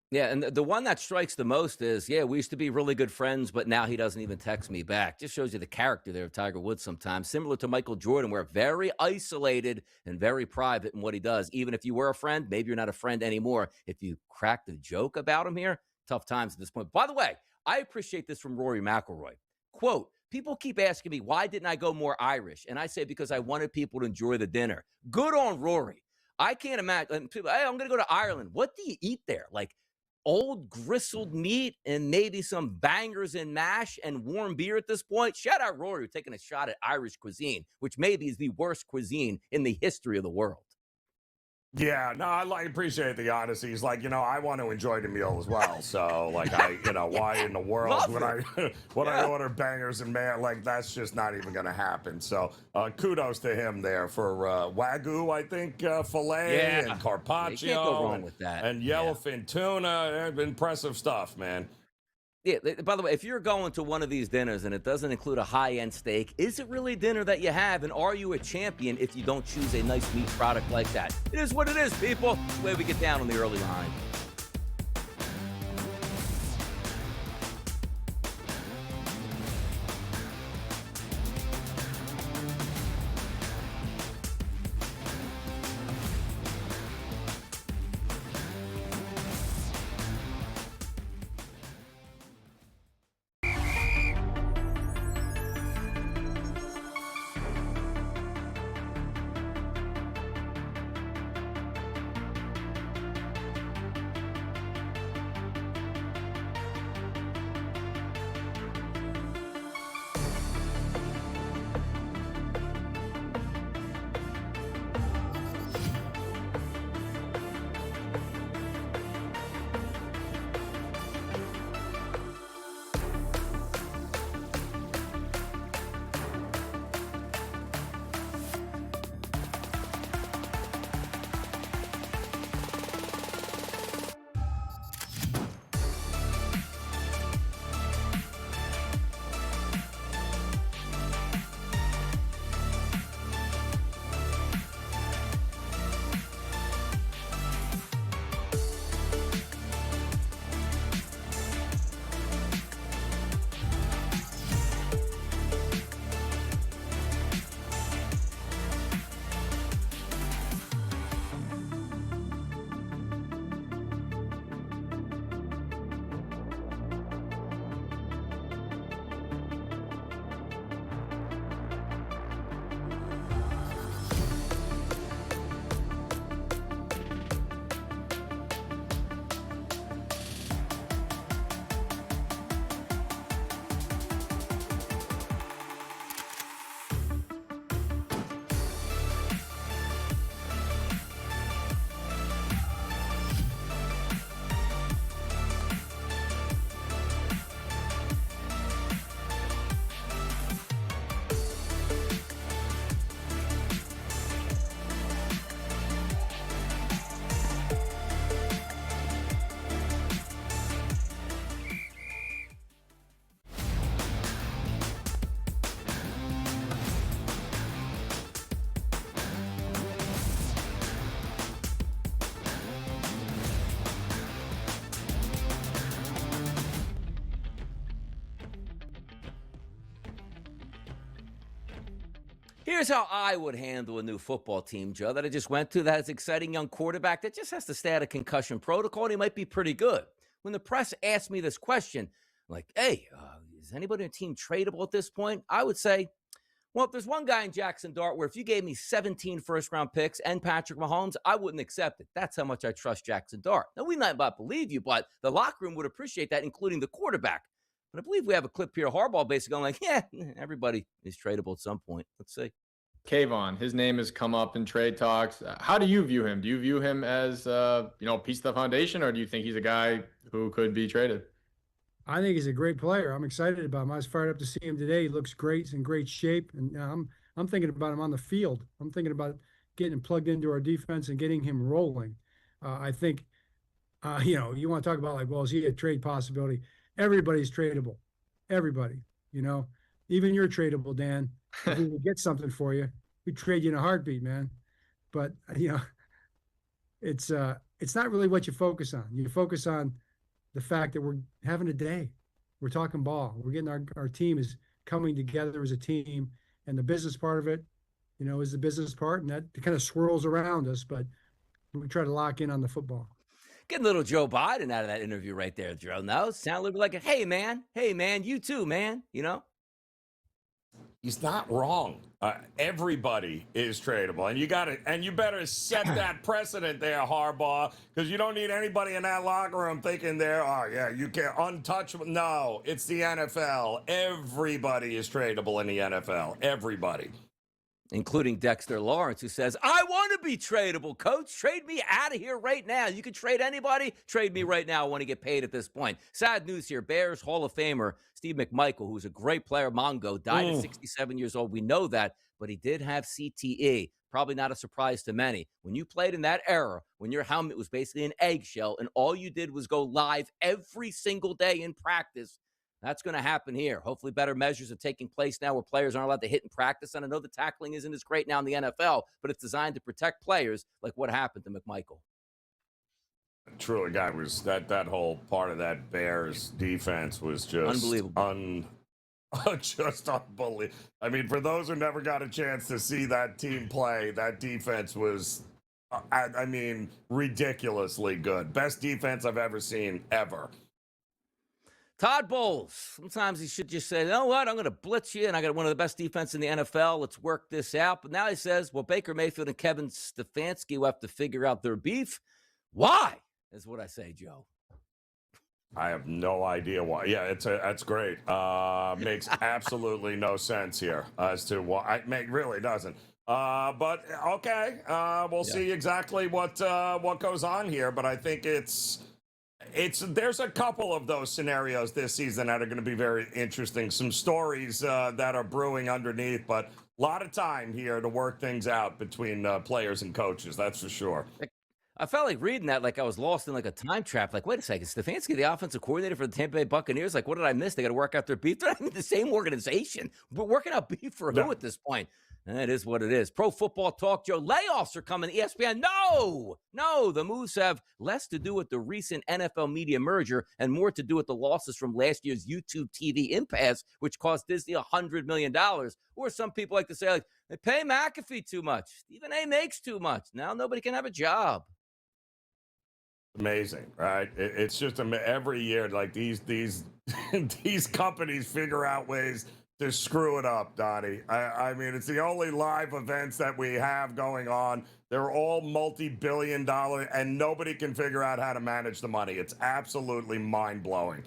Yeah, and the one that strikes the most is, we used to be really good friends, but now he doesn't even text me back. Just shows you the character there of Tiger Woods sometimes. Similar to Michael Jordan, where very isolated and very private in what he does. Even if you were a friend, maybe you're not a friend anymore. If you cracked a joke about him here, tough times at this point. By the way, I appreciate this from Rory McIlroy. Quote, people keep asking me, why didn't I go more Irish? And I say, because I wanted people to enjoy the dinner. Good on Rory. I can't imagine. People, hey, I'm going to go to Ireland. What do you eat there? Like old gristled meat and maybe some bangers and mash and warm beer at this point? Shout out Rory taking a shot at Irish cuisine, which maybe is the worst cuisine in the history of the world. Yeah, no, I appreciate the honesty. He's like, I want to enjoy the meal as well. So, like, why in the world would I order bangers and like, that's just not even going to happen. So, kudos to him there for Wagyu, I think, filet and carpaccio. You can't go wrong with that. And yellowfin tuna. Impressive stuff, man. Yeah, by the way, if you're going to one of these dinners and it doesn't include a high-end steak, is it really dinner that you have? And are you a champion if you don't choose a nice meat product like that? It is what it is, people. It's the way we get down on the early line. Here's how I would handle a new football team, Joe, that I just went to that has exciting young quarterback that just has to stay out of concussion protocol, and he might be pretty good. When the press asked me this question, like, hey, is anybody on the team tradable at this point? I would say, well, if there's one guy in Jackson Dart where if you gave me 17 first-round picks and Patrick Mahomes, I wouldn't accept it. That's how much I trust Jackson Dart. Now, we might not believe you, but the locker room would appreciate that, including the quarterback. But I believe we have a clip here, Harbaugh basically going like, yeah, everybody is tradable at some point. Let's see. Kayvon, his name has come up in trade talks. How do you view him? Do you view him as a piece of the foundation, or do you think he's a guy who could be traded? I think he's a great player. I'm excited about him. I was fired up to see him today. He looks great. He's in great shape, and I'm thinking about him on the field. I'm thinking about getting him plugged into our defense and getting him rolling. I think, you want to talk about like, well, is he a trade possibility? Everybody's tradable. Everybody. Even you're tradable, Dan. If we would get something for you, we'd trade you in a heartbeat, man. But it's not really what you focus on. You focus on the fact that we're having a day. We're talking ball. We're getting our team is coming together as a team, and the business part of it, is the business part, and that kind of swirls around us. But we try to lock in on the football. Getting little Joe Biden out of that interview right there, Joe. No, sound a little bit like, hey man, you too, man. He's not wrong. Everybody is tradable, and you better set that precedent there, Harbaugh, because you don't need anybody in that locker room thinking you can't untouchable. No, it's the NFL. Everybody is tradable in the NFL. Everybody. Including Dexter Lawrence, who says, I want to be tradable, coach. Trade me out of here right now. You can trade anybody. Trade me right now. I want to get paid at this point. Sad news here. Bears Hall of Famer Steve McMichael, who's a great player, Mongo, died at 67 years old. We know that, but he did have CTE. Probably not a surprise to many. When you played in that era, when your helmet was basically an eggshell and all you did was go live every single day in practice, that's going to happen here. Hopefully better measures are taking place now where players aren't allowed to hit in practice. And I know the tackling isn't as great now in the NFL, but it's designed to protect players like what happened to McMichael. Truly, guy was that whole part of that Bears defense was just unbelievable. Just unbelievable. I mean, for those who never got a chance to see that team play, that defense was, ridiculously good. Best defense I've ever seen, ever. Todd Bowles, sometimes he should just say, you know what, I'm going to blitz you, and I got one of the best defense in the NFL. Let's work this out. But now he says, well, Baker Mayfield and Kevin Stefanski will have to figure out their beef. Why? Is what I say, Joe. I have no idea why. Yeah, that's great. Makes absolutely no sense here as to why. It really doesn't. But okay, we'll see exactly what goes on here. But I think there's a couple of those scenarios this season that are going to be very interesting. Some stories that are brewing underneath, but a lot of time here to work things out between players and coaches. That's for sure. I felt like reading that like I was lost in like a time trap. Like, wait a second, Stefanski, the offensive coordinator for the Tampa Bay Buccaneers, like, what did I miss? They got to work out their beef. They're not even the same organization. We're working out beef for who at this point? And it is what it is. Pro Football Talk, Joe. Layoffs are coming. ESPN. No. The moves have less to do with the recent NFL media merger and more to do with the losses from last year's YouTube TV impasse, which cost Disney $100 million. Or some people like to say, like, they pay McAfee too much. Stephen A. makes too much. Now nobody can have a job. Amazing, right? It's just every year, like these these companies figure out ways to screw it up, Donnie. I mean, it's the only live events that we have going on. They're all multi-billion-dollar, and nobody can figure out how to manage the money. It's absolutely mind-blowing.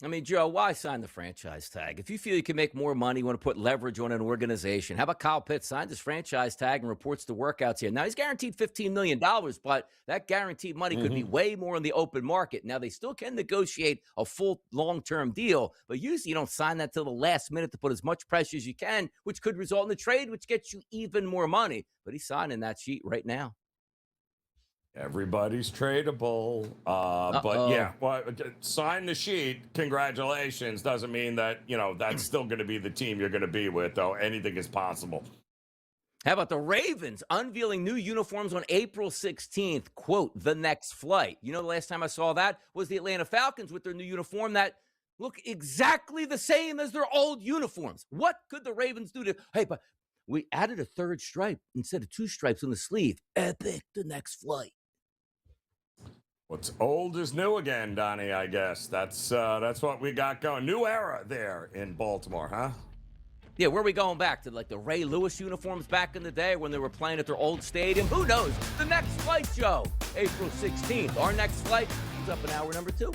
I mean, Joe, why sign the franchise tag? If you feel you can make more money, you want to put leverage on an organization. How about Kyle Pitts signs his franchise tag and reports the workouts here? Now, he's guaranteed $15 million, but that guaranteed money could be way more in the open market. Now, they still can negotiate a full long-term deal, but usually you don't sign that till the last minute to put as much pressure as you can, which could result in a trade, which gets you even more money. But he's signing that sheet right now. Everybody's tradable. But yeah, well, sign the sheet. Congratulations. Doesn't mean that, that's still going to be the team you're going to be with, though. Anything is possible. How about the Ravens unveiling new uniforms on April 16th? Quote, the next flight. The last time I saw that was the Atlanta Falcons with their new uniform that look exactly the same as their old uniforms. What could the Ravens do to, hey, but We added a third stripe instead of 2 stripes on the sleeve. Epic, the next flight. What's old is new again, Donnie, I guess. That's what we got going. New era there in Baltimore, huh? Yeah, where are we going back to, like the Ray Lewis uniforms back in the day when they were playing at their old stadium? Who knows? The next flight, Joe, April 16th. Our next flight is up in hour number 2.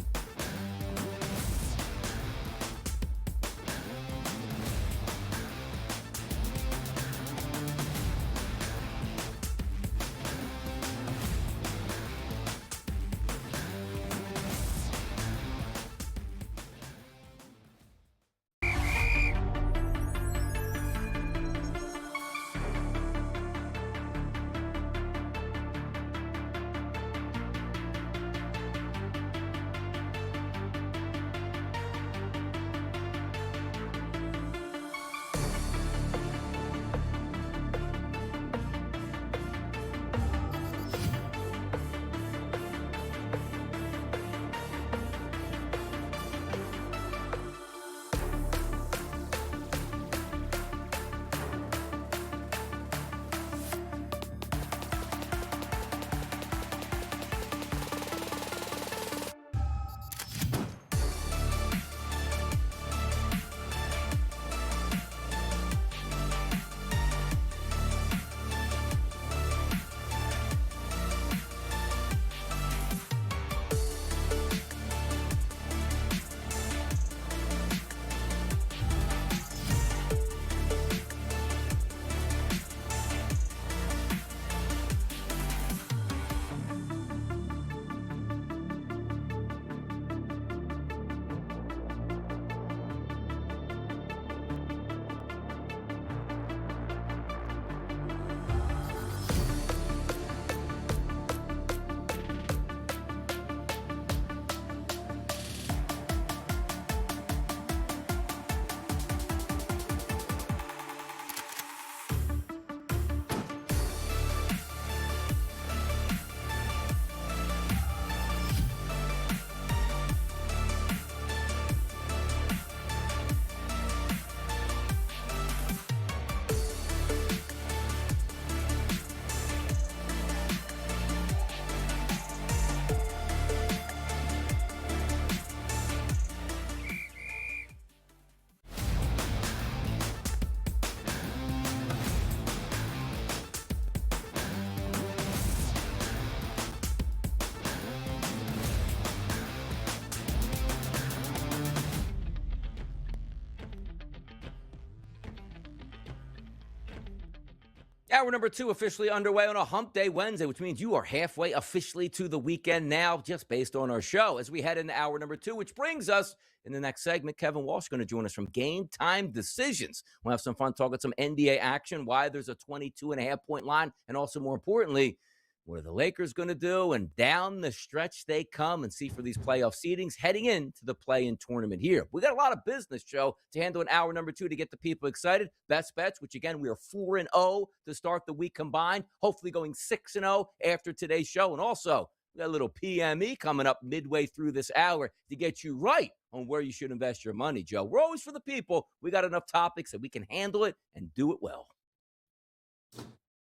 Hour number 2 officially underway on a hump day Wednesday, which means you are halfway officially to the weekend now, just based on our show. As we head into hour number 2, which brings us in the next segment, Kevin Walsh is going to join us from Game Time Decisions. We'll have some fun talking some NBA action, why there's a 22.5-point line, and also more importantly, what are the Lakers going to do? And down the stretch they come, and see for these playoff seedings heading into the play-in tournament here. We got a lot of business, Joe, to handle in hour number 2 to get the people excited. Best bets, which again, we are 4-0 to start the week combined, hopefully going 6-0 after today's show. And also, we got a little PME coming up midway through this hour to get you right on where you should invest your money, Joe. We're always for the people. We got enough topics that we can handle it and do it well.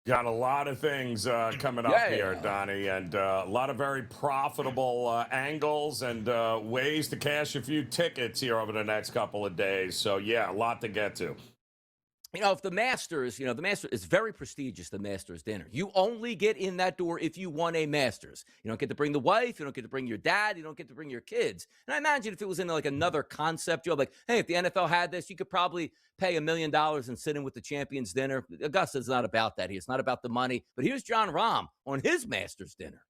Got a lot of things coming up here, Donnie, and a lot of very profitable angles and ways to cash a few tickets here over the next couple of days. So, yeah, a lot to get to. You know, if the Masters, the Masters is very prestigious, the Masters dinner. You only get in that door if you won a Masters. You don't get to bring the wife. You don't get to bring your dad. You don't get to bring your kids. And I imagine if it was in like another concept job, like, hey, if the NFL had this, you could probably pay $1 million and sit in with the champions dinner. Augusta's not about that here. It's not about the money. But here's John Rahm on his Masters dinner.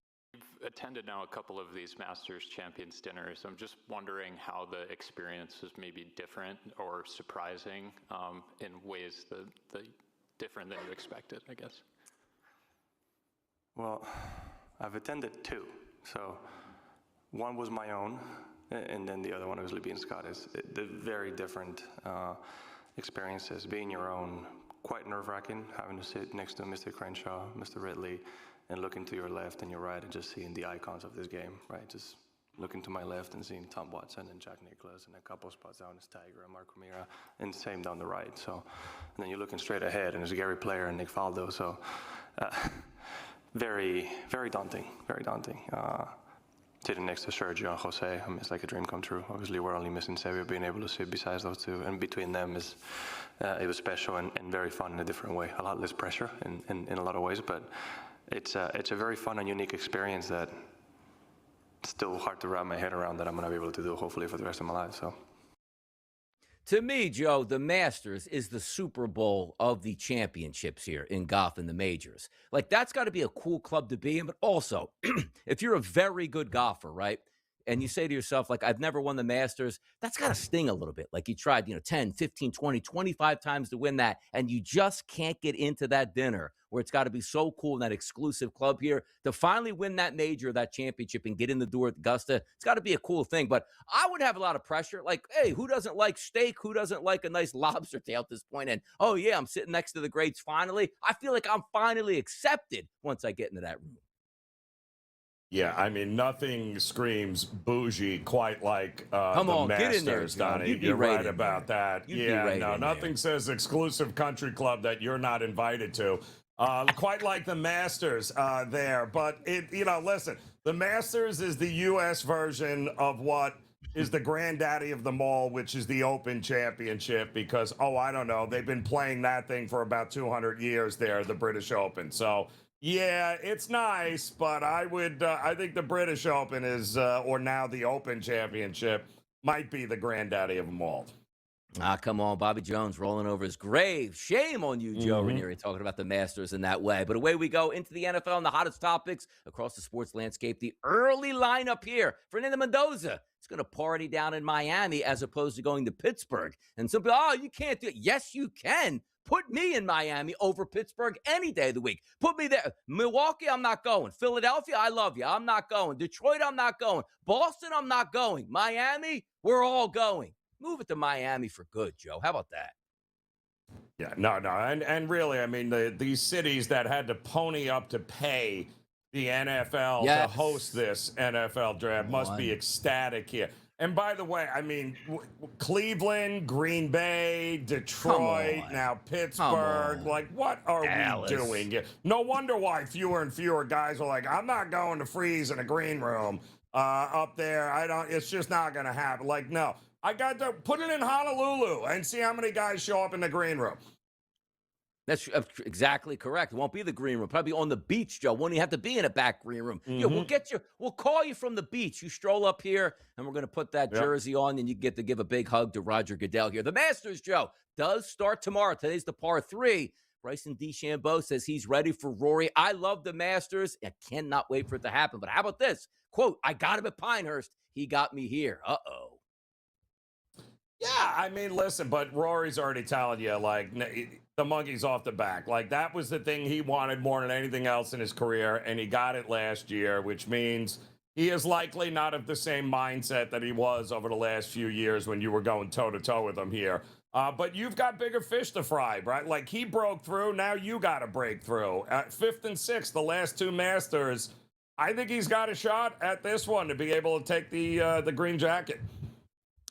Attended now a couple of these Masters Champions dinners. I'm just wondering how the experience is maybe different or surprising in ways that different than you expected, I guess. Well, I've attended 2. So one was my own, and then the other one was Libby and Scottish. They're very different experiences. Being your own, quite nerve-wracking, having to sit next to Mr. Crenshaw, Mr. Ridley, and looking to your left and your right and just seeing the icons of this game, right? Just looking to my left and seeing Tom Watson and Jack Nicklaus, and a couple spots down is Tiger and Marco Mira, and same down the right. So, and then you're looking straight ahead, and there's Gary Player and Nick Faldo. So, very, very daunting, very daunting. Sitting next to Sergio and Jose, I mean, it's like a dream come true. Obviously, we're only missing Sevilla. Being able to sit beside those two, and between them is, it was special and very fun in a different way. A lot less pressure in a lot of ways, but it's a very fun and unique experience that it's still hard to wrap my head around that I'm going to be able to do, hopefully, for the rest of my life. So. To me, Joe, the Masters is the Super Bowl of the championships here in golf and the majors. Like, that's got to be a cool club to be in. But also, if you're a very good golfer, right, and you say to yourself, like, I've never won the Masters, that's got to sting a little bit. Like, you tried, 10, 15, 20, 25 times to win that, and you just can't get into that dinner where it's got to be so cool in that exclusive club here to finally win that major, that championship, and get in the door at Augusta. It's got to be a cool thing. But I would have a lot of pressure. Like, hey, who doesn't like steak? Who doesn't like a nice lobster tail at this point? And, oh, yeah, I'm sitting next to the greats finally. I feel like I'm finally accepted once I get into that room. Yeah, I mean, nothing screams bougie quite like Come the on, Masters, get in there, Donnie. You'd be You're right right about that. Yeah, nothing says exclusive country club that you're not invited to. Quite like the Masters there. But, listen, the Masters is the U.S. version of what is the granddaddy of them all, which is the Open Championship because, I don't know, they've been playing that thing for about 200 years there, the British Open. So, yeah, it's nice, but I think the British Open is, or now the Open Championship, might be the granddaddy of them all. Come on, Bobby Jones rolling over his grave. Shame on you, Joe Mm-hmm. Ranieri, talking about the Masters in that way. But away we go into the NFL and the hottest topics across the sports landscape. The early lineup here. Fernando Mendoza is going to party down in Miami as opposed to going to Pittsburgh. And some people, you can't do it. Yes, you can. Put me in Miami over Pittsburgh any day of the week. Put me there. Milwaukee, I'm not going. Philadelphia, I love you. I'm not going. Detroit, I'm not going. Boston, I'm not going. Miami, we're all going. Move it to Miami for good, Joe. How about that? Yeah, no. And really, I mean, these cities that had to pony up to pay the NFL to host this NFL draft must be ecstatic here. And by the way, I mean, Cleveland, Green Bay, Detroit, now Pittsburgh. Like, what are we doing here? No wonder why fewer and fewer guys are like, I'm not going to freeze in a green room up there. It's just not going to happen. Like, no, I got to put it in Honolulu and see how many guys show up in the green room. That's exactly correct. It won't be the green room. Probably on the beach, Joe. Won't even have to be in a back green room. Yeah, we'll call you from the beach. You stroll up here, and we're going to put that jersey on, and you get to give a big hug to Roger Goodell here. The Masters, Joe, does start tomorrow. Today's the par 3. Bryson DeChambeau says he's ready for Rory. I love the Masters. I cannot wait for it to happen. But how about this? Quote, I got him at Pinehurst. He got me here. Uh-oh. Yeah, I mean, listen, but Rory's already telling you, like, the monkey's off the back. Like, that was the thing he wanted more than anything else in his career, and he got it last year, which means he is likely not of the same mindset that he was over the last few years when you were going toe-to-toe with him here. But you've got bigger fish to fry, right? Like, he broke through, now you got to break through. At 5th and 6th, the last 2 Masters, I think he's got a shot at this one to be able to take the green jacket.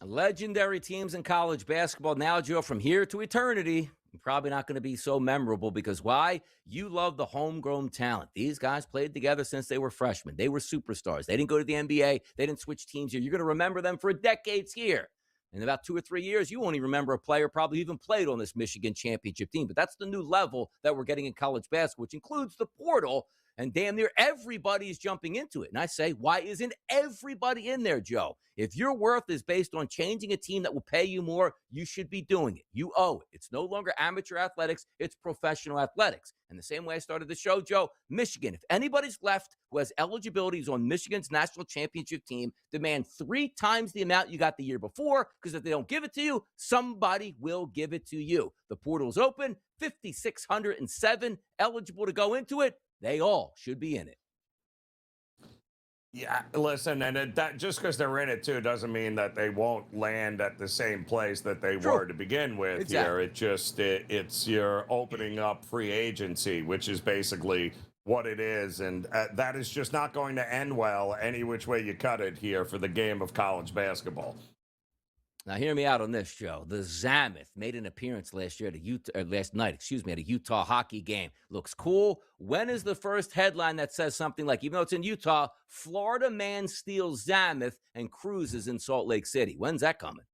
Legendary teams in college basketball. Now, Joe, from here to eternity, probably not going to be so memorable because why? You love the homegrown talent. These guys played together since they were freshmen. They were superstars. They didn't go to the NBA. They didn't switch teams here. You're going to remember them for decades here. In about 2 or 3 years, you won't even remember a player probably even played on this Michigan championship team. But that's the new level that we're getting in college basketball, which includes the portal. And damn near everybody's jumping into it. And I say, why isn't everybody in there, Joe? If your worth is based on changing a team that will pay you more, you should be doing it. You owe it. It's no longer amateur athletics. It's professional athletics. And the same way I started the show, Joe, Michigan, if anybody's left who has eligibilities on Michigan's national championship team, demand 3 times the amount you got the year before, because if they don't give it to you, somebody will give it to you. The portal's open, 5,607 eligible to go into it. They all should be in it. Yeah, listen, and that just because they're in it, too, doesn't mean that they won't land at the same place that they were to begin with here. It just, it's you're opening up free agency, which is basically what it is, and that is just not going to end well any which way you cut it here for the game of college basketball. Now, hear me out on this, Joe. The Zammoth made an appearance last night, at a Utah hockey game. Looks cool. When is the first headline that says something like, even though it's in Utah, Florida man steals Zammoth and cruises in Salt Lake City? When's that coming?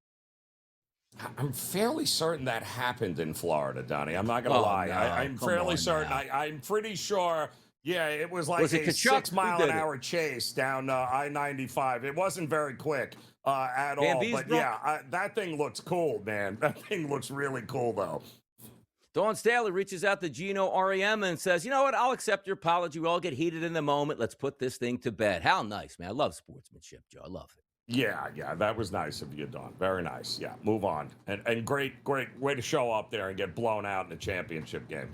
I'm fairly certain that happened in Florida, Donnie. I'm not going to lie. No, I'm fairly certain. I'm pretty sure. Yeah, it was like a 6 mile an hour chase down I-95. It wasn't very quick at all. But yeah, that thing looks cool, man. That thing looks really cool, though. Dawn Staley reaches out to Gino Auriemma and says, you know what? I'll accept your apology. We all get heated in the moment. Let's put this thing to bed. How nice, man. I love sportsmanship, Joe. I love it. Yeah, that was nice of you, Dawn. Very nice. Yeah, move on. And great way to show up there and get blown out in the championship game.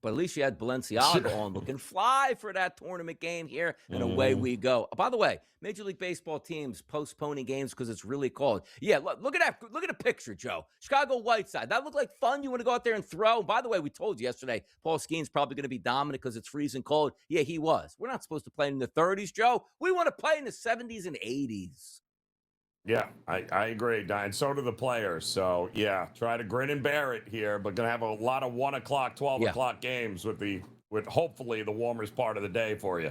But at least you had Balenciaga on looking fly for that tournament game here, and away we go. By the way, Major League Baseball teams postponing games because it's really cold. Yeah, look at that. Look at the picture, Joe. Chicago White Sox. That looked like fun. You want to go out there and throw? By the way, we told you yesterday, Paul Skeens probably going to be dominant because it's freezing cold. Yeah, he was. We're not supposed to play in the 30s, Joe. We want to play in the 70s and 80s. Yeah, I agree, Don. So do the players. So, yeah, try to grin and bear it here, but going to have a lot of 1 o'clock, 12 o'clock games with hopefully the warmest part of the day for you.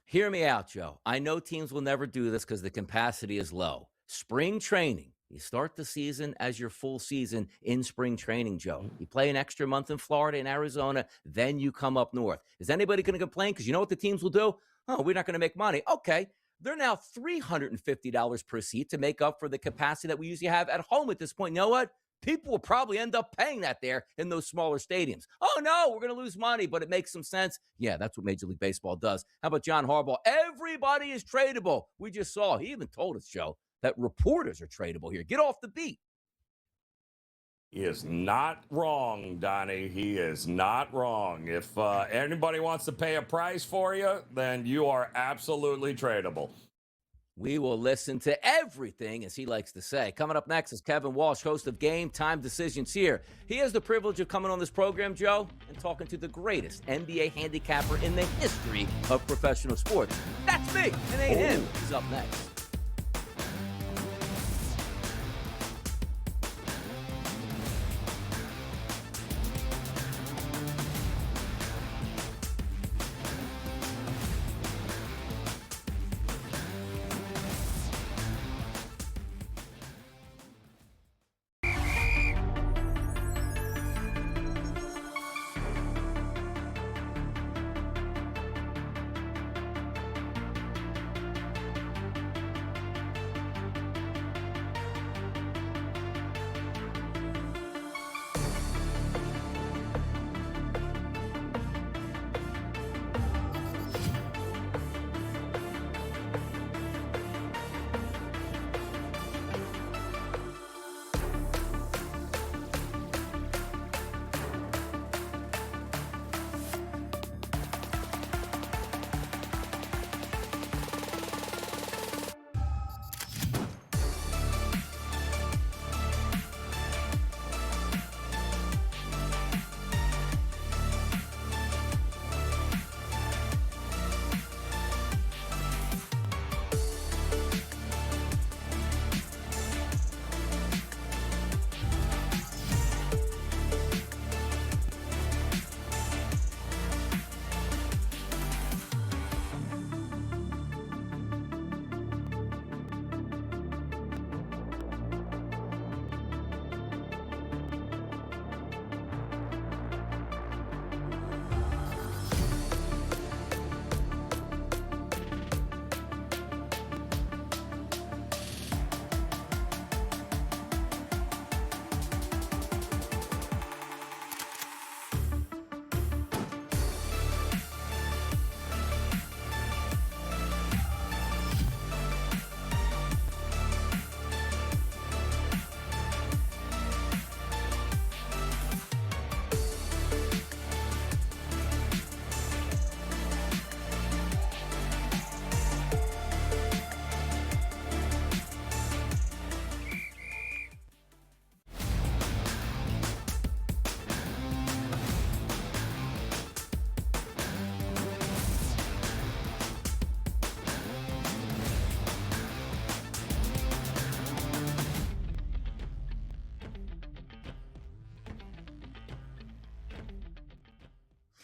Hear me out, Joe. I know teams will never do this because the capacity is low. Spring training. You start the season as your full season in spring training, Joe. You play an extra month in Florida and Arizona, then you come up north. Is anybody going to complain? Because you know what the teams will do? Oh, we're not going to make money. Okay. They're now $350 per seat to make up for the capacity that we usually have at home at this point. You know what? People will probably end up paying that there in those smaller stadiums. Oh, no, we're going to lose money, but it makes some sense. Yeah, that's what Major League Baseball does. How about John Harbaugh? Everybody is tradable. We just saw. He even told us, Joe, that reporters are tradable here. Get off the beat. He is not wrong, Donnie. He is not wrong. If anybody wants to pay a price for you, then you are absolutely tradable. We will listen to everything, as he likes to say. Coming up next is Kevin Walsh, host of Game Time Decisions here. He has the privilege of coming on this program, Joe, and talking to the greatest NBA handicapper in the history of professional sports. That's me. It ain't him. He's up next.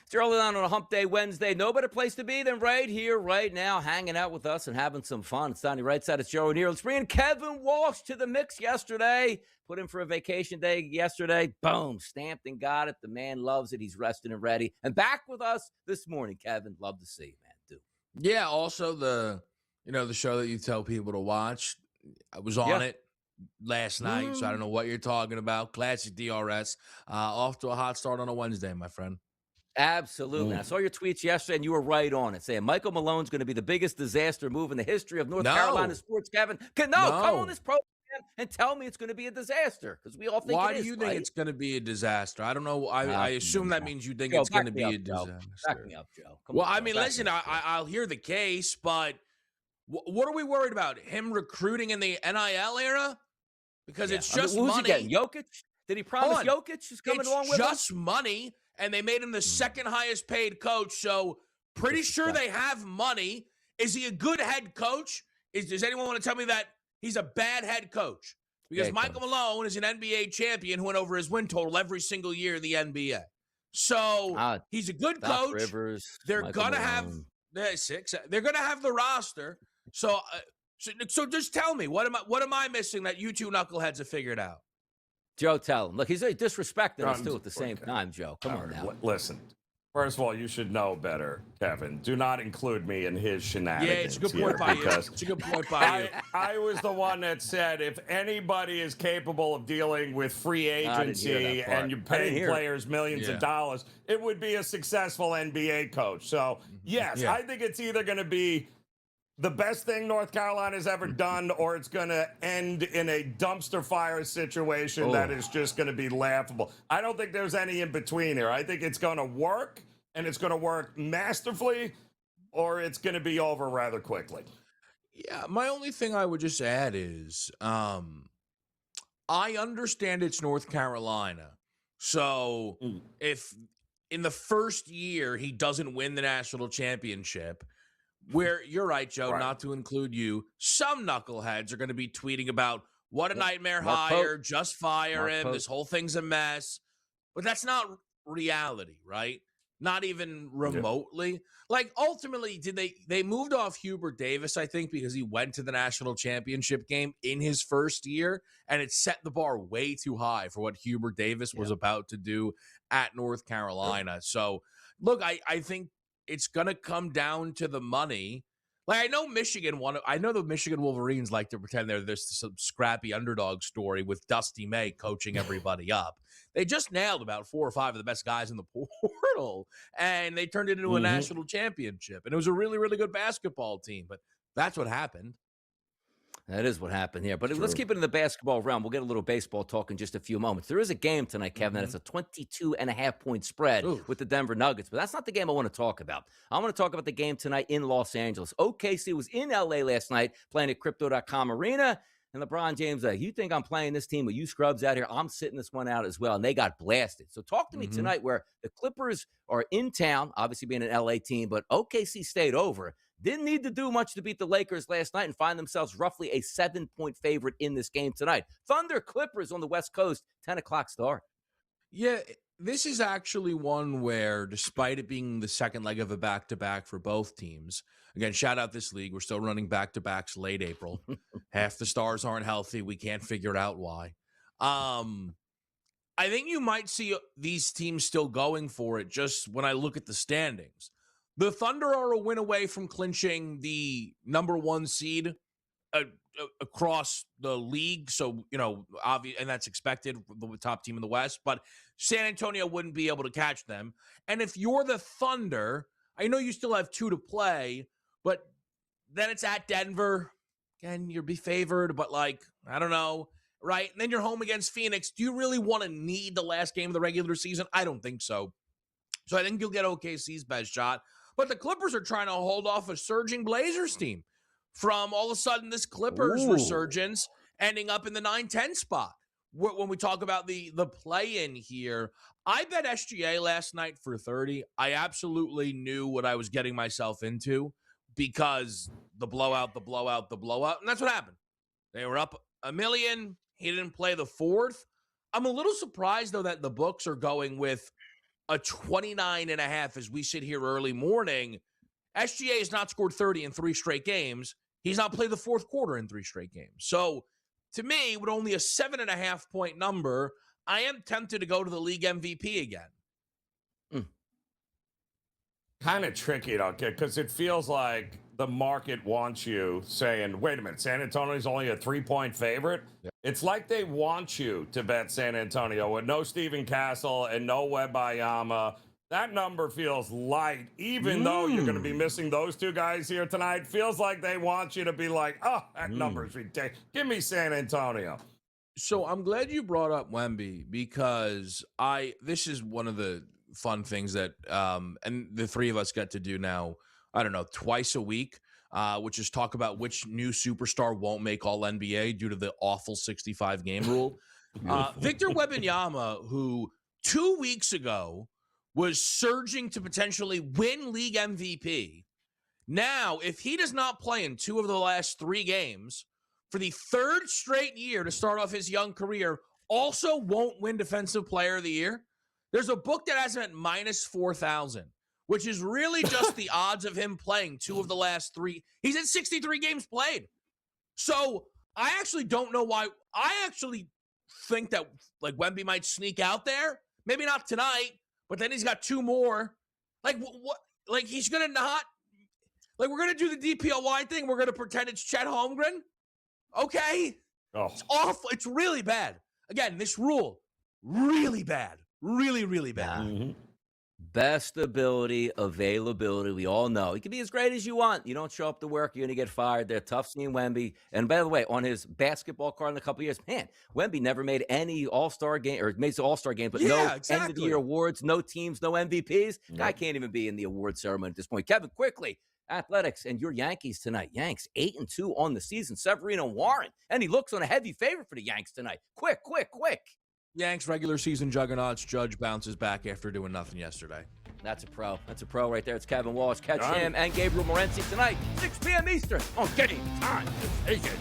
It's early on a Hump Day Wednesday. No better place to be than right here, right now, hanging out with us and having some fun. It's Donnie right side. It's Joe O'Neill. Let's bring Kevin Walsh to the mix yesterday. Put him for a vacation day yesterday. Boom, stamped and got it. The man loves it. He's rested and ready. And back with us this morning, Kevin. Love to see you, man. Dude. Yeah, also the show that you tell people to watch. I was on it last night, so I don't know what you're talking about. Classic DRS. Off to a hot start on a Wednesday, my friend. Absolutely. I saw your tweets yesterday, and you were right on it, saying Michael Malone's going to be the biggest disaster move in the history of North Carolina sports, Kevin. Come on this program and tell me it's going to be a disaster, because we all think Why it is. Why do you think it's going to be a disaster? I don't know. I assume that means you think it's going to be a disaster. Back me up, Joe. Well, I mean, listen, I'll hear the case, but what are we worried about? Him recruiting in the NIL era? Because it's just money. Who's he getting? Jokic? Did he promise Jokic is coming along with him? It's just money, and they made him the second highest paid coach, so pretty sure they have money. Is he a good head coach? Does anyone want to tell me that he's a bad head coach? Because Michael Malone is an NBA champion who went over his win total every single year in the NBA. So he's a good coach. Rivers, they're going to have they're going to have the roster. So just tell me, what am I missing that you two knuckleheads have figured out? Joe, tell him. Look, he's disrespecting us, too, at the same time, Joe. Come on now. Listen, first of all, you should know better, Kevin. Do not include me in his shenanigans. Yeah, it's a good point by you. It's a good point by you. I was the one that said if anybody is capable of dealing with free agency and you pay players millions of dollars, it would be a successful NBA coach. So, yes, I think it's either going to be the best thing North Carolina's ever done, or it's going to end in a dumpster fire situation that is just going to be laughable. I don't think there's any in between here. I think it's going to work, and it's going to work masterfully, or it's going to be over rather quickly. Yeah, my only thing I would just add is I understand it's North Carolina. So if in the first year he doesn't win the national championship, where you're right, Joe, not to include you, some knuckleheads are going to be tweeting about what a nightmare hire, just fire him, this whole thing's a mess. But that's not reality, right? Not even remotely. Like, ultimately, they moved off Hubert Davis, I think, because he went to the national championship game in his first year, and it set the bar way too high for what Hubert Davis was about to do at North Carolina. So, look, I think it's going to come down to the money. Like, I know the Michigan Wolverines like to pretend they're this some scrappy underdog story with Dusty May coaching everybody up. They just nailed about 4 or 5 of the best guys in the portal, and they turned it into a national championship. And it was a really, really good basketball team, but that's what happened. That is what happened here. But let's keep it in the basketball realm. We'll get a little baseball talk in just a few moments. There is a game tonight, Kevin, and it's a 22.5-point spread with the Denver Nuggets. But that's not the game I want to talk about. I want to talk about the game tonight in Los Angeles. OKC was in L.A. last night playing at Crypto.com Arena. And LeBron James like, you think I'm playing this team with you scrubs out here? I'm sitting this one out as well. And they got blasted. So talk to me tonight where the Clippers are in town, obviously being an L.A. team, but OKC stayed over. Didn't need to do much to beat the Lakers last night and find themselves roughly a 7-point favorite in this game tonight. Thunder Clippers on the West Coast, 10 o'clock start. Yeah, this is actually one where, despite it being the second leg of a back-to-back for both teams, again, shout out this league. We're still running back-to-backs late April. Half the stars aren't healthy. We can't figure out why. I think you might see these teams still going for it just when I look at the standings. The Thunder are a win away from clinching the number 1 seed across the league. So, obvious, and that's expected, the top team in the West. But San Antonio wouldn't be able to catch them. And if you're the Thunder, I know you still have 2 to play, but then it's at Denver. Again, you'll be favored, but I don't know, right? And then you're home against Phoenix. Do you really want to need the last game of the regular season? I don't think so. So I think you'll get OKC's best shot. But the Clippers are trying to hold off a surging Blazers team from all of a sudden this Clippers resurgence ending up in the 9-10 spot. When we talk about the play-in here, I bet SGA last night for 30. I absolutely knew what I was getting myself into because the blowout, and that's what happened. They were up $1 million. He didn't play the 4th. I'm a little surprised, though, that the books are going with a 29.5 as we sit here early morning. SGA has not scored 30 in 3 straight games. He's not played the fourth quarter in 3 straight games. So to me, with only a 7.5 point number, I am tempted to go to the league MVP again. Kind of tricky, though, because it feels like the market wants you saying, wait a minute, San Antonio's only a 3-point favorite? Yep. It's like they want you to bet San Antonio with no Steven Castle and no Wembanyama. That number feels light, even though you're going to be missing those 2 guys here tonight. Feels like they want you to be like, oh, that number's ridiculous. Give me San Antonio. So I'm glad you brought up Wemby, because this is one of the fun things that and the 3 of us get to do now, I don't know, twice a week, which is talk about which new superstar won't make all NBA due to the awful 65 game rule. Victor Wembanyama, who 2 weeks ago was surging to potentially win league MVP. Now, if he does not play in 2 of the last 3 games for the 3rd straight year to start off his young career, also won't win Defensive Player of the Year. There's a book that has him at minus 4,000, which is really just the odds of him playing 2 of the last 3. He's at 63 games played. So I actually don't know why. I actually think that like Wemby might sneak out there. Maybe not tonight, but then he's got 2 more. Like what? Like he's gonna not. Like we're gonna do the DPOY thing. We're gonna pretend it's Chet Holmgren. Okay. Oh. It's awful. It's really bad. Again, this rule, really bad. Really, really bad. Mm-hmm. Best ability, availability. We all know. You can be as great as you want. You don't show up to work, you're going to get fired. They're tough seeing Wemby. And by the way, on his basketball card in a couple of years, man, Wemby never made any all-star game, or made the all-star game, but no end-of-the-year awards, no teams, no MVPs. Guy can't even be in the award ceremony at this point. Kevin, quickly, Athletics and your Yankees tonight. Yanks 8-2 on the season. Severino Warren, and he looks on a heavy favorite for the Yanks tonight. Quick. Yanks regular season juggernauts. Judge bounces back after doing nothing yesterday. That's a pro. That's a pro right there. It's Kevin Walsh. Catch him and Gabriel Morency tonight, 6 p.m. Eastern on Game Time Decision.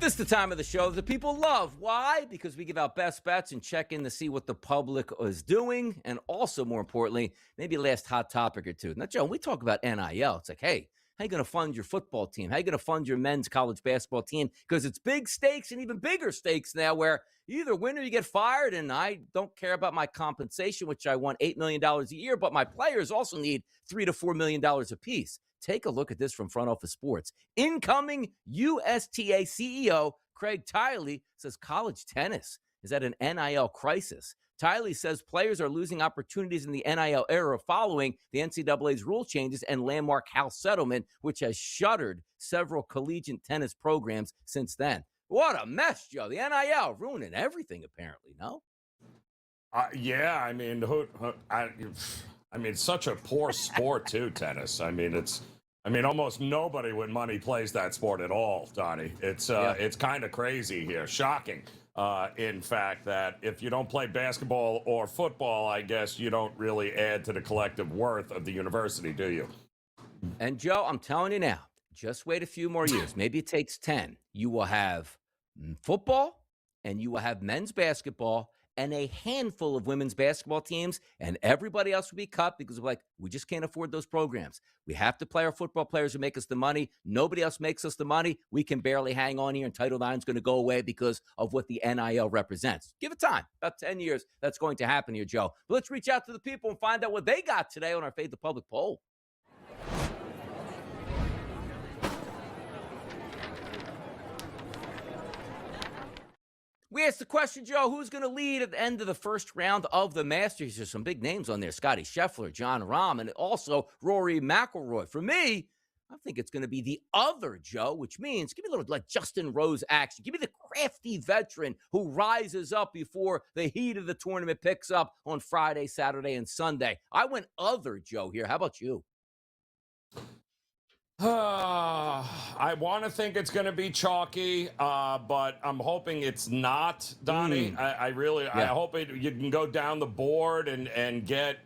This is the time of the show that people love. Why? Because we give out best bets and check in to see what the public is doing. And also, more importantly, maybe last hot topic or two. Now, Joe, when we talk about NIL, it's like, hey, how you going to fund your football team? How you going to fund your men's college basketball team? Because it's big stakes and even bigger stakes now where you either win or you get fired. And I don't care about my compensation, which I want $8 million a year, but my players also need $3 to $4 million apiece. Take a look at this from Front Office Sports. Incoming USTA CEO Craig Tiley says college tennis is at an NIL crisis. Tiley says players are losing opportunities in the NIL era following the NCAA's rule changes and landmark House settlement, which has shuttered several collegiate tennis programs since then. What a mess, Joe. The NIL ruining everything, apparently, no? Yeah, I mean, it's such a poor sport, too, tennis. I mean, almost nobody with money plays that sport at all, Donnie. It's kind of crazy here. Shocking, in fact, that if you don't play basketball or football, I guess you don't really add to the collective worth of the university, do you? And, Joe, I'm telling you now, just wait a few more years. Maybe it takes 10. You will have football and you will have men's basketball and a handful of women's basketball teams, and everybody else will be cut because we're like, we just can't afford those programs. We have to play our football players who make us the money. Nobody else makes us the money. We can barely hang on here, and Title IX is going to go away because of what the NIL represents. Give it time. About 10 years, that's going to happen here, Joe. But let's reach out to the people and find out what they got today on our Fade the Public poll. We asked the question, Joe, who's going to lead at the end of the first round of the Masters? There's some big names on there. Scotty Scheffler, John Rahm, and also Rory McIlroy. For me, I think it's going to be the other Joe, which means give me a little like Justin Rose action. Give me the crafty veteran who rises up before the heat of the tournament picks up on Friday, Saturday, and Sunday. I went other Joe here. How about you? I want to think it's going to be chalky, but I'm hoping it's not, Donnie. I hope you can go down the board and get,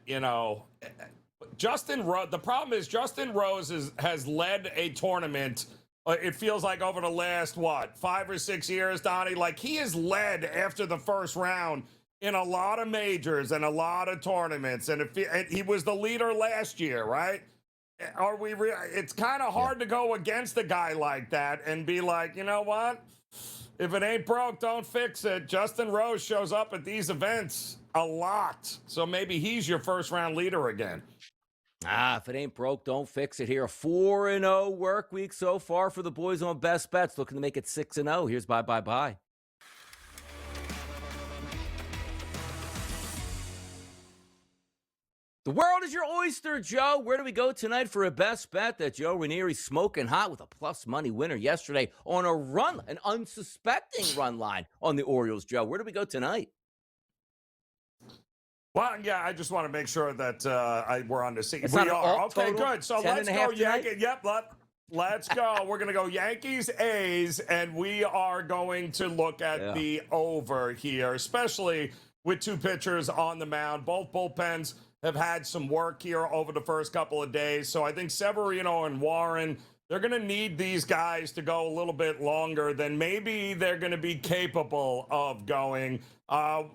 Justin Rose. The problem is Justin Rose has led a tournament. It feels like over the last, 5 or 6 years, Donnie? Like he has led after the first round in a lot of majors and a lot of tournaments. And he was the leader last year, right? It's kind of hard to go against a guy like that and be like, you know what? If it ain't broke, don't fix it. Justin Rose shows up at these events a lot. So maybe he's your first round leader again. If it ain't broke, don't fix it here. A 4-0 work week so far for the boys on Best Bets. Looking to make it 6-0. Here's bye. The world is your oyster, Joe. Where do we go tonight for a best bet that Joe Ranieri's smoking hot with a plus money winner yesterday on an unsuspecting run line on the Orioles, Joe? Where do we go tonight? Well, yeah, I just want to make sure that we're on the scene. We are. Okay, good. So let's go Yankees. Yep, let's go. We're going to go Yankees, A's, and we are going to look at the over here, especially with two pitchers on the mound. Both bullpens have had some work here over the first couple of days. So I think Severino and Warren, they're going to need these guys to go a little bit longer than maybe they're going to be capable of going.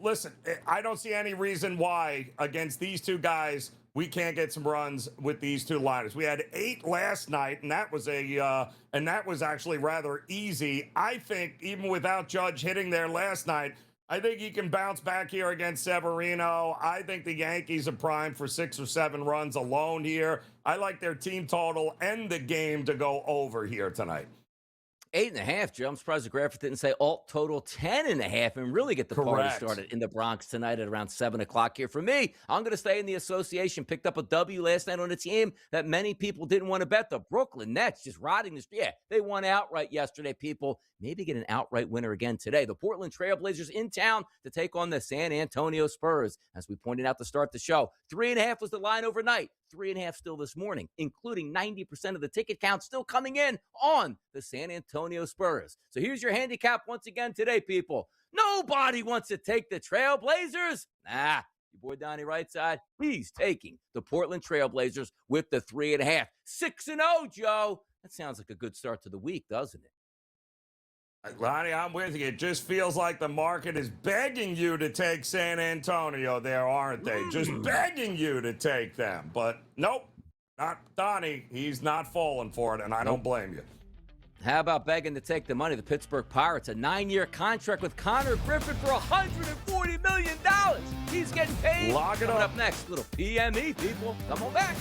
Listen, I don't see any reason why against these two guys we can't get some runs with these two liners. We had 8 last night, and that was actually rather easy. I think even without Judge hitting there last night, I think he can bounce back here against Severino. I think the Yankees are primed for 6 or 7 runs alone here. I like their team total and the game to go over here tonight. 8.5, Joe. I'm surprised the graphic didn't say alt total 10.5 and really get the party started in the Bronx tonight at around 7 o'clock here. For me, I'm going to stay in the association. Picked up a W last night on a team that many people didn't want to bet. The Brooklyn Nets just riding this. Yeah, they won outright yesterday, people. Maybe get an outright winner again today. The Portland Trailblazers in town to take on the San Antonio Spurs. As we pointed out to start the show, 3.5 was the line overnight. 3.5 still this morning, including 90% of the ticket count still coming in on the San Antonio Spurs. So here's your handicap once again today, people. Nobody wants to take the Trailblazers. Your boy Donnie Rightside, he's taking the Portland Trailblazers with the 3.5. 6-0, Joe. That sounds like a good start to the week, doesn't it? Lonnie, I'm with you. It just feels like the market is begging you to take San Antonio there, aren't they? Just begging you to take them. But nope, not Donnie. He's not falling for it, and I don't blame you. How about begging to take the money? The Pittsburgh Pirates, a 9-year contract with Connor Griffin for $140 million. He's getting paid. Lock it Coming up. up next, little PME, people. Come on back.